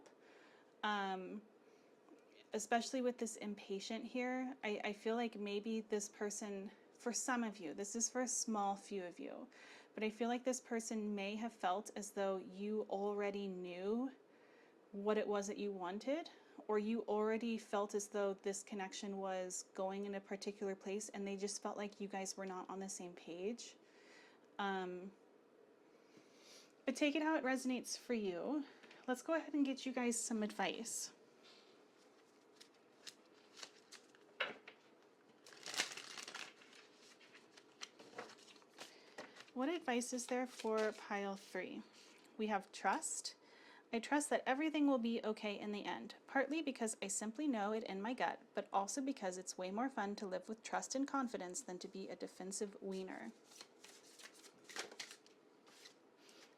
Especially with this impatient here, I feel like maybe this person, for some of you, this is for a small few of you, but I feel like this person may have felt as though you already knew what it was that you wanted, or you already felt as though this connection was going in a particular place and they just felt like you guys were not on the same page. But take it how it resonates for you. Let's go ahead and get you guys some advice. What advice is there for pile 3? We have trust. I trust that everything will be okay in the end, partly because I simply know it in my gut, but also because it's way more fun to live with trust and confidence than to be a defensive wiener.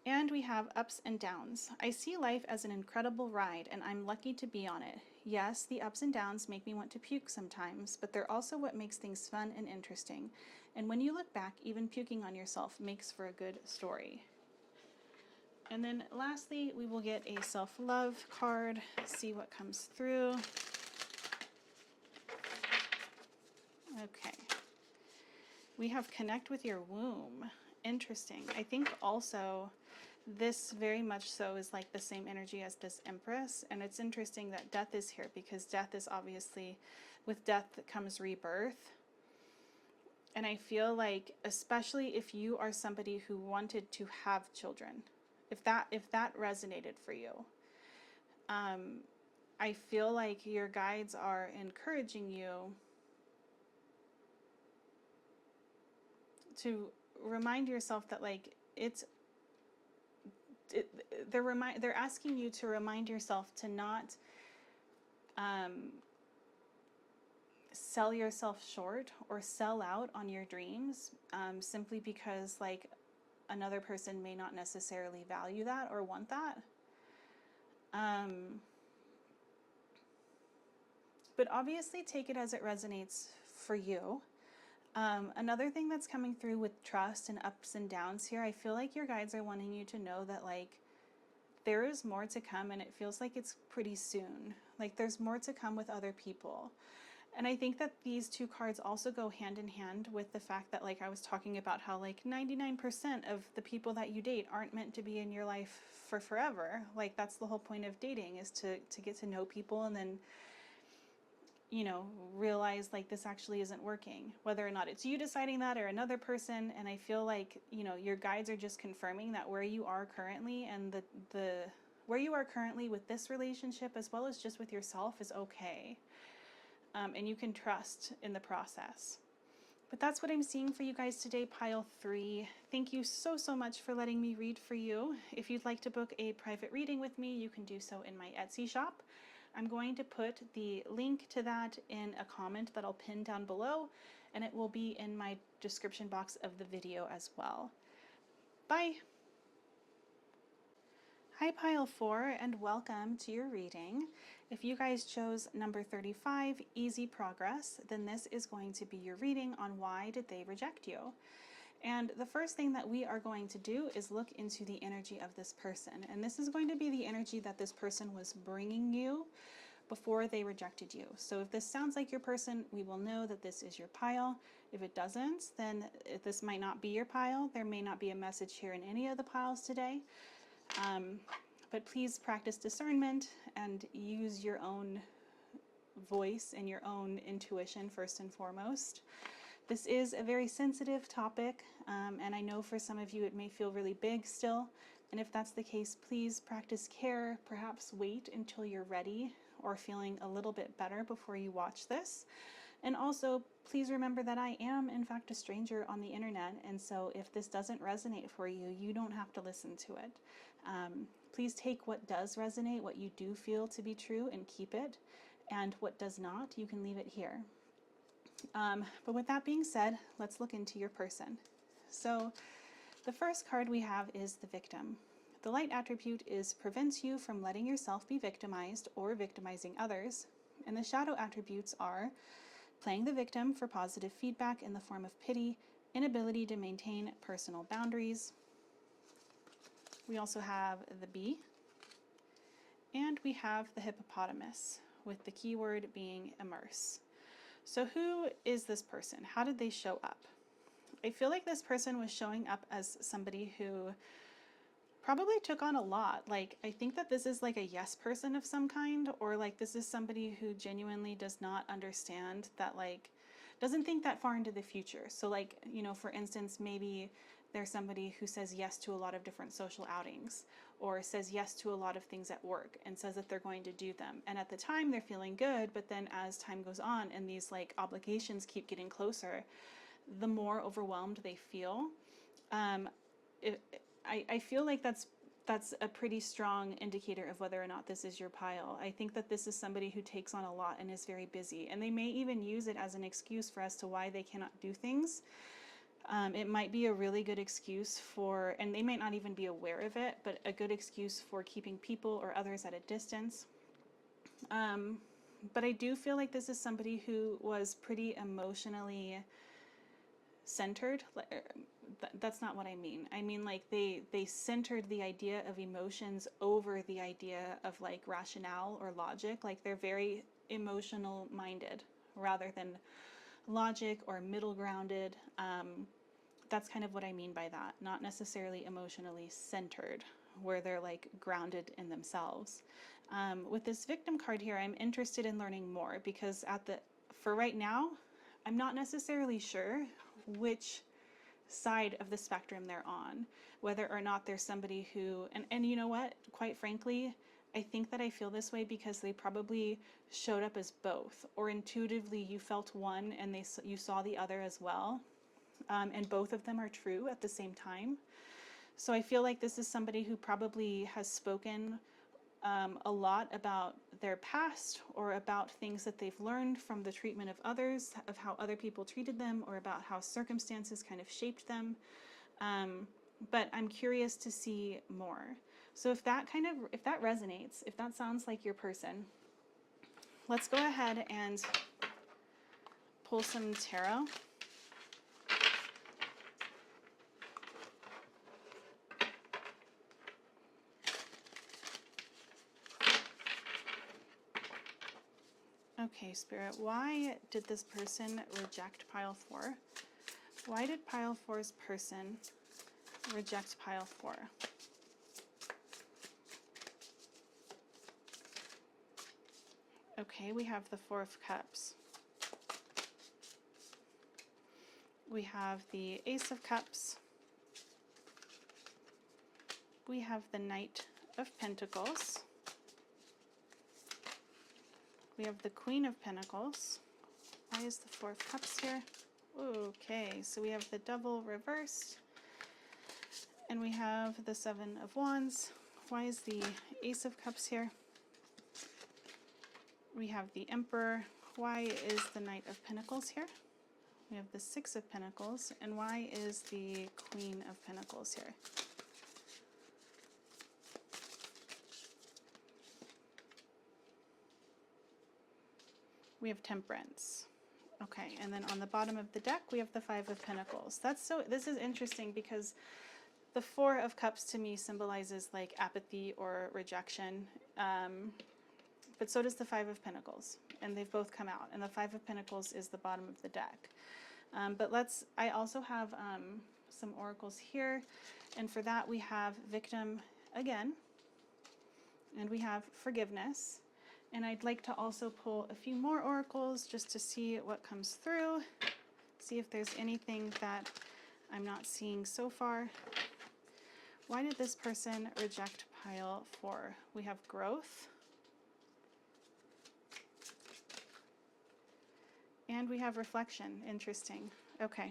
And we have ups and downs. I see life as an incredible ride, and I'm lucky to be on it. Yes, the ups and downs make me want to puke sometimes, but they're also what makes things fun and interesting. And when you look back, even puking on yourself makes for a good story. And then lastly, we will get a self-love card, see what comes through. Okay. We have connect with your womb. Interesting. I think also this very much so is like the same energy as this Empress. And it's interesting that death is here because death is obviously, with death comes rebirth. And I feel like, especially if you are somebody who wanted to have children, if that resonated for you, I feel like your guides are encouraging you to remind yourself that like they're asking you to remind yourself to not sell yourself short or sell out on your dreams, simply because like another person may not necessarily value that or want that. But obviously take it as it resonates for you. Another thing that's coming through with trust and ups and downs here, I feel like your guides are wanting you to know that like there is more to come, and it feels like it's pretty soon. Like there's more to come with other people. And I think that these two cards also go hand in hand with the fact that like I was talking about how like 99% of the people that you date aren't meant to be in your life for forever. Like that's the whole point of dating, is to get to know people and then, you know, realize like this actually isn't working, whether or not it's you deciding that or another person. And I feel like, you know, your guides are just confirming that where you are currently and the where you are currently with this relationship as well as just with yourself is okay. And you can trust in the process. But that's what I'm seeing for you guys today, pile 3. Thank you so much for letting me read for you. If you'd like to book a private reading with me, you can do so in my Etsy shop. I'm going to put the link to that in a comment that I'll pin down below, and it will be in my description box of the video as well. Bye! Hi pile 4, and welcome to your reading. If you guys chose number 35, Easy Progress, then this is going to be your reading on why did they reject you. And the first thing that we are going to do is look into the energy of this person. And this is going to be the energy that this person was bringing you before they rejected you. So if this sounds like your person, we will know that this is your pile. If it doesn't, then this might not be your pile. There may not be a message here in any of the piles today. But please practice discernment and use your own voice and your own intuition first and foremost. This is a very sensitive topic, and I know for some of you it may feel really big still. And if that's the case, please practice care. Perhaps wait until you're ready or feeling a little bit better before you watch this. And also, please remember that I am, in fact, a stranger on the internet, and so if this doesn't resonate for you, you don't have to listen to it. Please take what does resonate, what you do feel to be true, and keep it, and what does not, you can leave it here. But with that being said, let's look into your person. So the first card we have is the victim. The light attribute is prevents you from letting yourself be victimized or victimizing others, and the shadow attributes are playing the victim for positive feedback in the form of pity, inability to maintain personal boundaries. We also have the bee, and we have the hippopotamus, with the keyword being immerse. So who is this person? How did they show up? I feel like this person was showing up as somebody who probably took on a lot. Like, I think that this is like a yes person of some kind, or like this is somebody who genuinely does not understand that, like, doesn't think that far into the future. So like, you know, for instance, maybe there's somebody who says yes to a lot of different social outings, or says yes to a lot of things at work and says that they're going to do them. And at the time they're feeling good, but then as time goes on and these like obligations keep getting closer, the more overwhelmed they feel. I feel like that's a pretty strong indicator of whether or not this is your pile. I think that this is somebody who takes on a lot and is very busy, and they may even use it as an excuse for as to why they cannot do things. It might be a really good excuse for, and they might not even be aware of it, but a good excuse for keeping people or others at a distance. But I do feel like this is somebody who was pretty emotionally centered. That's not what I mean. I mean like they centered the idea of emotions over the idea of like rationale or logic. Like they're very emotional minded rather than logic or middle grounded. That's kind of what I mean by that. Not necessarily emotionally centered, where they're like grounded in themselves. With this victim card here, I'm interested in learning more because for right now, I'm not necessarily sure which side of the spectrum they're on, whether or not there's somebody who, and you know what, quite frankly, I think that I feel this way because they probably showed up as both, or intuitively you felt one and you saw the other as well, and both of them are true at the same time. So I feel like this is somebody who probably has spoken a lot about their past or about things that they've learned from the treatment of others, of how other people treated them, or about how circumstances kind of shaped them. But I'm curious to see more. So if that resonates, if that sounds like your person, let's go ahead and pull some tarot. Okay, Spirit, why did this person reject pile 4? Why did pile 4's person reject pile 4? Okay, we have the 4 of Cups. We have the Ace of Cups. We have the Knight of Pentacles. We have the Queen of Pentacles. Why is the 4 of Cups here? Okay, so we have the Devil reversed. And we have the 7 of Wands. Why is the Ace of Cups here? We have the Emperor. Why is the Knight of Pentacles here? We have the 6 of Pentacles. And why is the Queen of Pentacles here? We have Temperance. Okay, and then on the bottom of the deck, we have the 5 of Pentacles. This is interesting because the 4 of Cups to me symbolizes like apathy or rejection, but so does the 5 of Pentacles, and they've both come out, and the 5 of Pentacles is the bottom of the deck. I also have some oracles here, and for that we have Victim again, and we have Forgiveness. And I'd like to also pull a few more oracles just to see what comes through, see if there's anything that I'm not seeing so far. Why did this person reject pile 4? We have Growth. And we have Reflection. Interesting. Okay.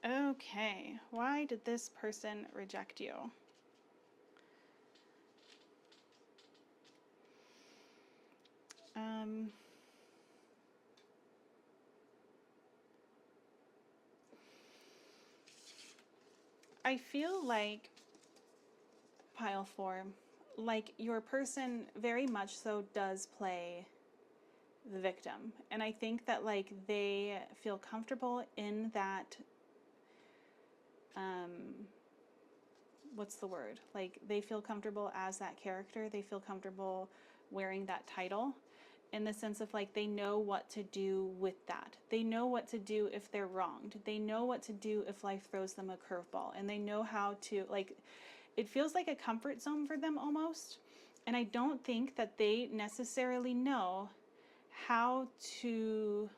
Okay. Why did this person reject you? I feel like pile 4, like your person very much so does play the victim. And I think that like they feel comfortable in that, what's the word? Like they feel comfortable as that character. They feel comfortable wearing that title, in the sense of like they know what to do with that. They know what to do if they're wronged. They know what to do if life throws them a curveball, and they know how to, like, it feels like a comfort zone for them almost. And I don't think that they necessarily know how to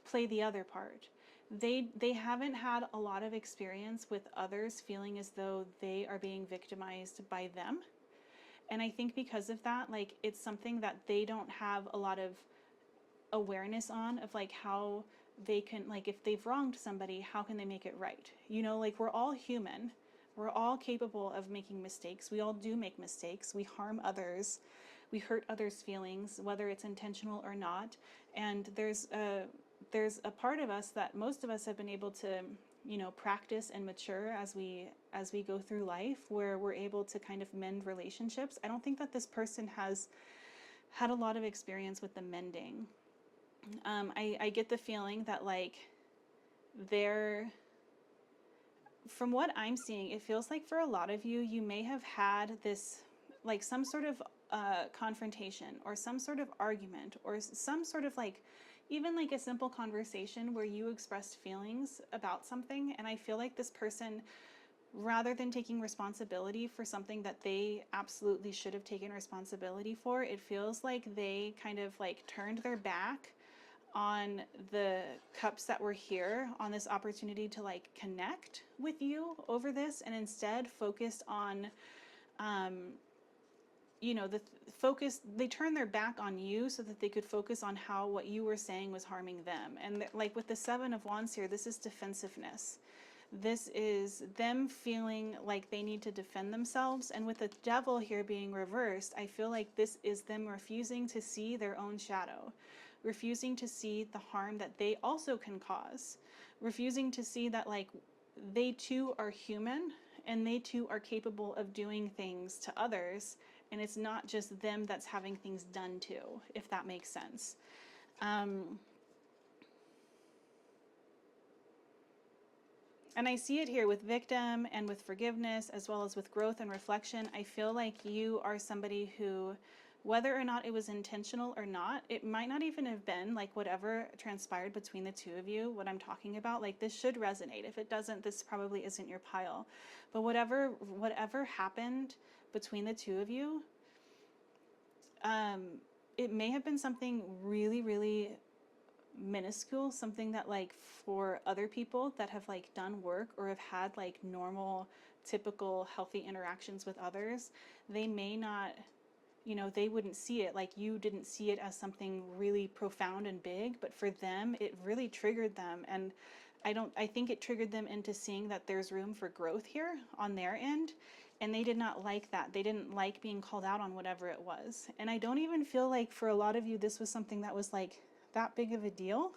play the other part. They haven't had a lot of experience with others feeling as though they are being victimized by them. And I think because of that, like, it's something that they don't have a lot of awareness on, of like how they can, like, if they've wronged somebody, how can they make it right? You know, like, we're all human. We're all capable of making mistakes. We all do make mistakes. We harm others. We hurt others' feelings, whether it's intentional or not. And there's a part of us that most of us have been able to, you know, practice and mature as we go through life, where we're able to kind of mend relationships. I don't think that this person has had a lot of experience with the mending. I get the feeling that like they're, from what I'm seeing, it feels like for a lot of you, you may have had this, like some sort of confrontation or some sort of argument or some sort of like, even like a simple conversation where you expressed feelings about something. And I feel like this person, rather than taking responsibility for something that they absolutely should have taken responsibility for, it feels like they kind of like turned their back on the cups that were here, on this opportunity to like connect with you over this, and instead focused on you know, the focus, they turned their back on you so that they could focus on how what you were saying was harming them. And like with the Seven of Wands here, this is defensiveness. This is them feeling like they need to defend themselves. And with the Devil here being reversed, I feel like this is them refusing to see their own shadow, refusing to see the harm that they also can cause, refusing to see that like they too are human and they too are capable of doing things to others, and it's not just them that's having things done to, if that makes sense. And I see it here with victim and with forgiveness, as well as with growth and reflection. I feel like you are somebody who, whether or not it was intentional or not, it might not even have been like whatever transpired between the two of you, what I'm talking about, like this should resonate. If it doesn't, this probably isn't your pile. But whatever happened between the two of you, it may have been something really, really minuscule, something that like for other people that have like done work or have had like normal, typical, healthy interactions with others, they may not, you know, they wouldn't see it, like you didn't see it as something really profound and big, but for them, it really triggered them. And I think it triggered them into seeing that there's room for growth here on their end. And they did not like that. They didn't like being called out on whatever it was. And I don't even feel like for a lot of you, this was something that was like that big of a deal.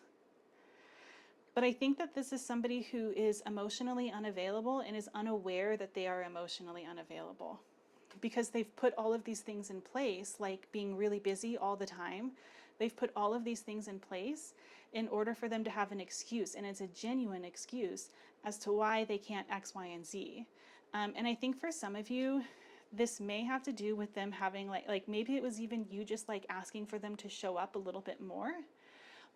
But I think that this is somebody who is emotionally unavailable and is unaware that they are emotionally unavailable, because they've put all of these things in place, like being really busy all the time. They've put all of these things in place in order for them to have an excuse, and it's a genuine excuse as to why they can't X, Y, and Z. And I think for some of you, this may have to do with them having like maybe it was even you just like asking for them to show up a little bit more,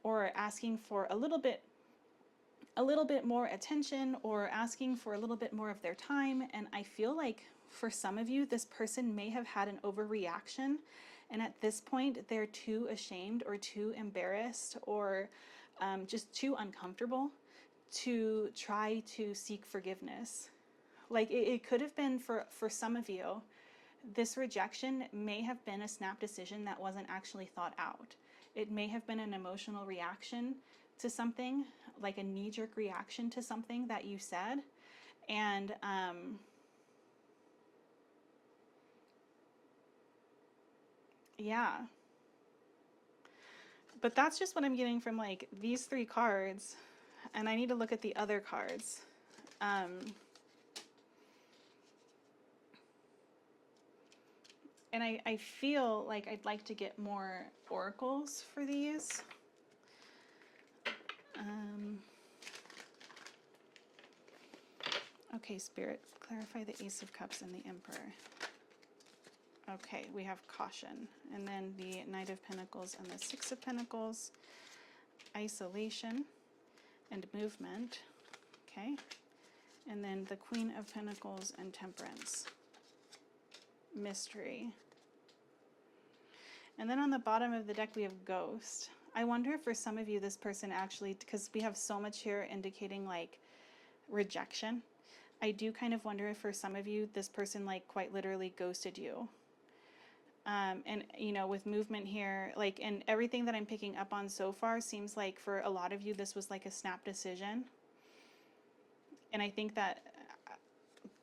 or asking for a little bit more attention, or asking for a little bit more of their time. And I feel like for some of you, this person may have had an overreaction, and at this point they're too ashamed or too embarrassed or just too uncomfortable to try to seek forgiveness. Like it could have been for some of you, this rejection may have been a snap decision that wasn't actually thought out. It may have been an emotional reaction to something, like a knee-jerk reaction to something that you said. And yeah. But that's just what I'm getting from like these three cards. And I need to look at the other cards. And I feel like I'd like to get more oracles for these. Okay, Spirit, clarify the Ace of Cups and the Emperor. Okay, we have caution. And then the Knight of Pentacles and the Six of Pentacles. Isolation and movement. Okay. And then the Queen of Pentacles and Temperance. Mystery. And then on the bottom of the deck we have Ghost. I wonder if for some of you this person actually, because we have so much here indicating like rejection, I do kind of wonder if for some of you this person like quite literally ghosted you. And you know, with movement here, like, and everything that I'm picking up on so far seems like for a lot of you this was like a snap decision. And I think that,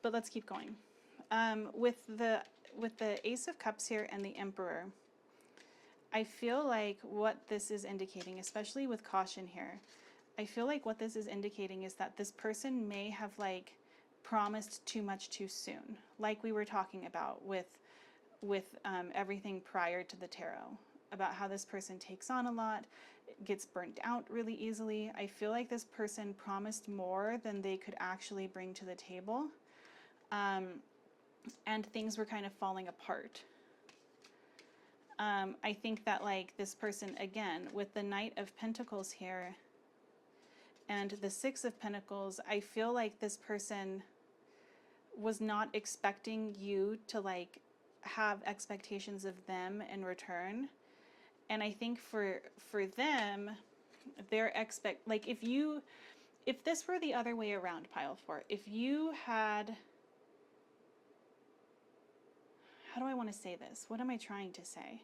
but let's keep going. With the Ace of Cups here and the Emperor, I feel like what this is indicating, especially with caution here, I feel like what this is indicating is that this person may have like promised too much too soon, like we were talking about with everything prior to the tarot, about how this person takes on a lot. gets burnt out really easily. I feel like this person promised more than they could actually bring to the table. And things were kind of falling apart. I think that like this person, again, with the Knight of Pentacles here and the Six of Pentacles, I feel like this person was not expecting you to like have expectations of them in return. And I think for them, their like if this were the other way around, pile 4, if you had, how do I want to say this? What am I trying to say?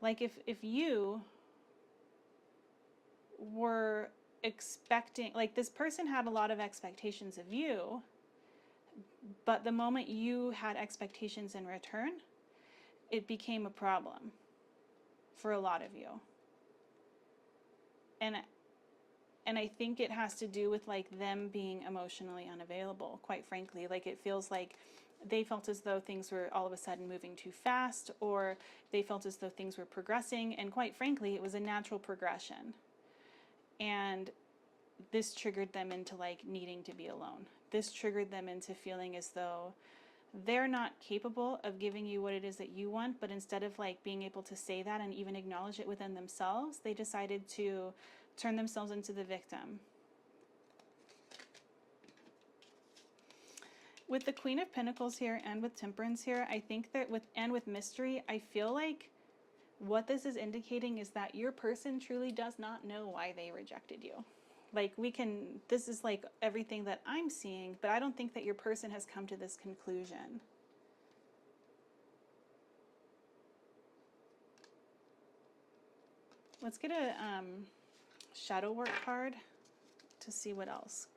Like if you were expecting, like this person had a lot of expectations of you, but the moment you had expectations in return, it became a problem for a lot of you. And I think it has to do with like them being emotionally unavailable, quite frankly. Like it feels like they felt as though things were all of a sudden moving too fast, or they felt as though things were progressing, and quite frankly, it was a natural progression. And this triggered them into like needing to be alone. This triggered them into feeling as though they're not capable of giving you what it is that you want, but instead of like being able to say that and even acknowledge it within themselves, they decided to turn themselves into the victim. With the Queen of Pentacles here and with Temperance here, I think that with Mystery, I feel like what this is indicating is that your person truly does not know why they rejected you. Like this is like everything that I'm seeing, but I don't think that your person has come to this conclusion. Let's get a shadow work card to see what else.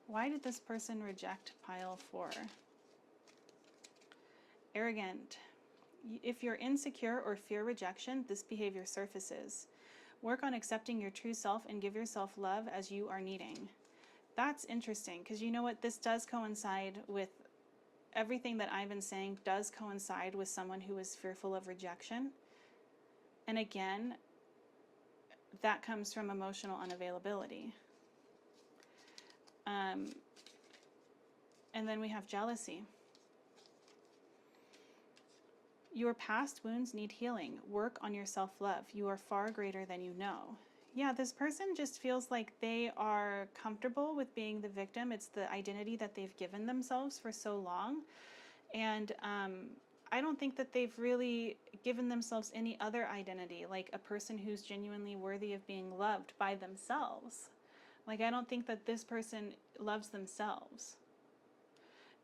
Why did this person reject pile 4? Arrogant. If you're insecure or fear rejection, this behavior surfaces. Work on accepting your true self and give yourself love as you are needing. That's interesting, because you know what? This does coincide with everything that I've been saying, does coincide with someone who is fearful of rejection. And again, that comes from emotional unavailability. And then we have jealousy. Your past wounds need healing. Work on your self-love. You are far greater than you know. Yeah, this person just feels like they are comfortable with being the victim. It's the identity that they've given themselves for so long. And I don't think that they've really given themselves any other identity, like a person who's genuinely worthy of being loved by themselves. Like, I don't think that this person loves themselves.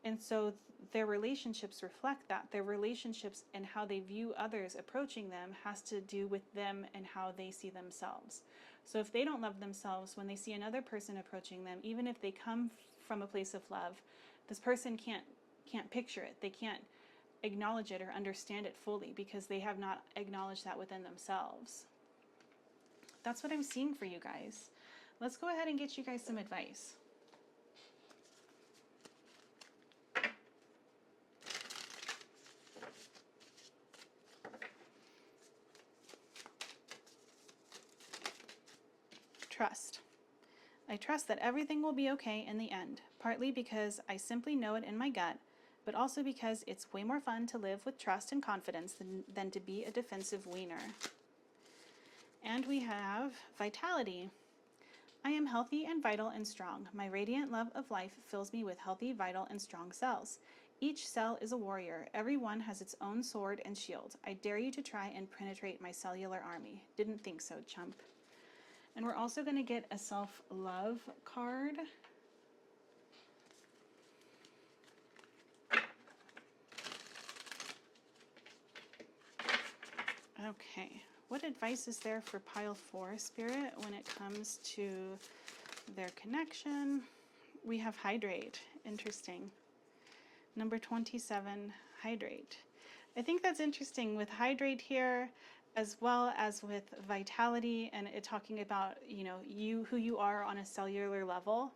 And so their relationships reflect that. Their relationships and how they view others approaching them has to do with them and how they see themselves. So if they don't love themselves, when they see another person approaching them, even if they come from a place of love, this person can't picture it. They can't acknowledge it or understand it fully because they have not acknowledged that within themselves. That's what I'm seeing for you guys. Let's go ahead and get you guys some advice. Trust. I trust that everything will be okay in the end, partly because I simply know it in my gut, but also because it's way more fun to live with trust and confidence than to be a defensive wiener. And we have vitality. I am healthy and vital and strong. My radiant love of life fills me with healthy, vital, and strong cells. Each cell is a warrior. Every one has its own sword and shield. I dare you to try and penetrate my cellular army. Didn't think so, chump. And we're also going to get a self-love card. Okay, what advice is there for pile 4, Spirit, when it comes to their connection? We have hydrate. Interesting. Number 27, hydrate. I think that's interesting with hydrate here, as well as with vitality, and it talking about, you know, who you are on a cellular level.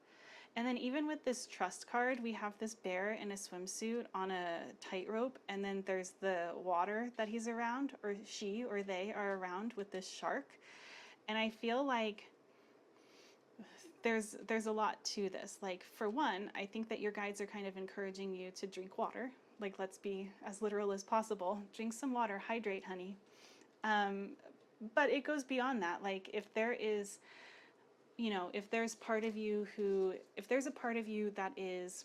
And then even with this trust card, we have this bear in a swimsuit on a tightrope, and then there's the water that he's around, or she or they are around with this shark. And I feel like there's a lot to this. Like, for one, I think that your guides are kind of encouraging you to drink water. Like, let's be as literal as possible. Drink some water, hydrate, honey. But it goes beyond that. Like, if there is, you know, if there's part of you who, if there's a part of you that is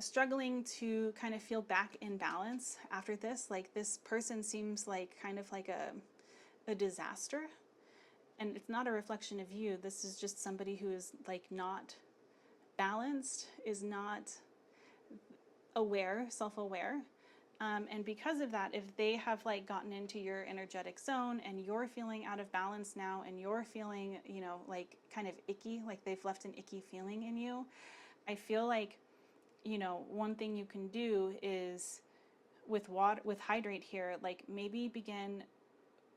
struggling to kind of feel back in balance after this, like this person seems like kind of like a disaster. And it's not a reflection of you. This is just somebody who is like not balanced, is not aware, self-aware. And because of that, if they have like gotten into your energetic zone and you're feeling out of balance now and you're feeling, you know, like kind of icky, like they've left an icky feeling in you, I feel like, you know, one thing you can do is with water, with hydrate here, like maybe begin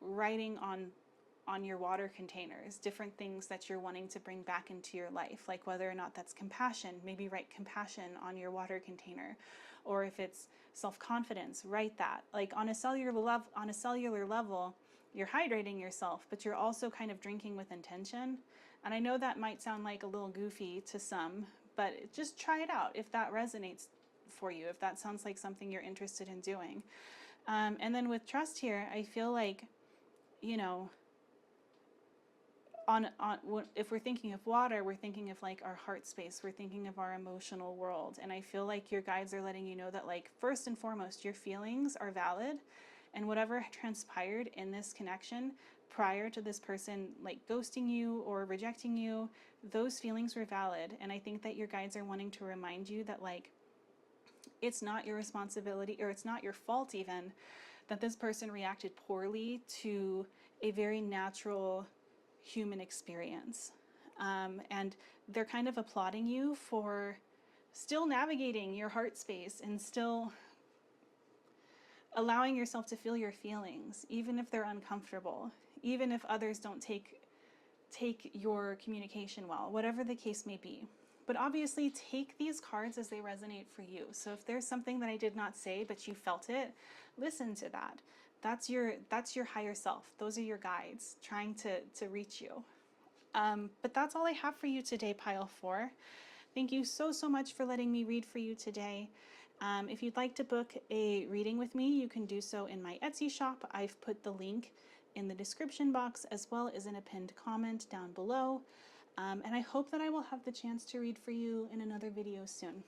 writing on your water containers different things that you're wanting to bring back into your life, like whether or not that's compassion, maybe write compassion on your water container, or if it's self-confidence, write that. Like on a cellular level, you're hydrating yourself, but you're also kind of drinking with intention. And I know that might sound like a little goofy to some, but just try it out if that resonates for you, if that sounds like something you're interested in doing. And then with trust here, I feel like, you know, if we're thinking of water, we're thinking of like our heart space, we're thinking of our emotional world. And I feel like your guides are letting you know that, like, first and foremost, your feelings are valid, and whatever transpired in this connection prior to this person like ghosting you or rejecting you, those feelings were valid. And I think that your guides are wanting to remind you that, like, it's not your responsibility, or it's not your fault even, that this person reacted poorly to a very natural human experience. And they're kind of applauding you for still navigating your heart space and still allowing yourself to feel your feelings, even if they're uncomfortable, even if others don't take your communication well, whatever the case may be. But obviously take these cards as they resonate for you. So if there's something that I did not say but you felt it, listen to that. That's your higher self. Those are your guides trying to reach you. But that's all I have for you today, Pile 4. Thank you so much for letting me read for you today. If you'd like to book a reading with me, you can do so in my Etsy shop. I've put the link in the description box as well as in a pinned comment down below. And I hope that I will have the chance to read for you in another video soon.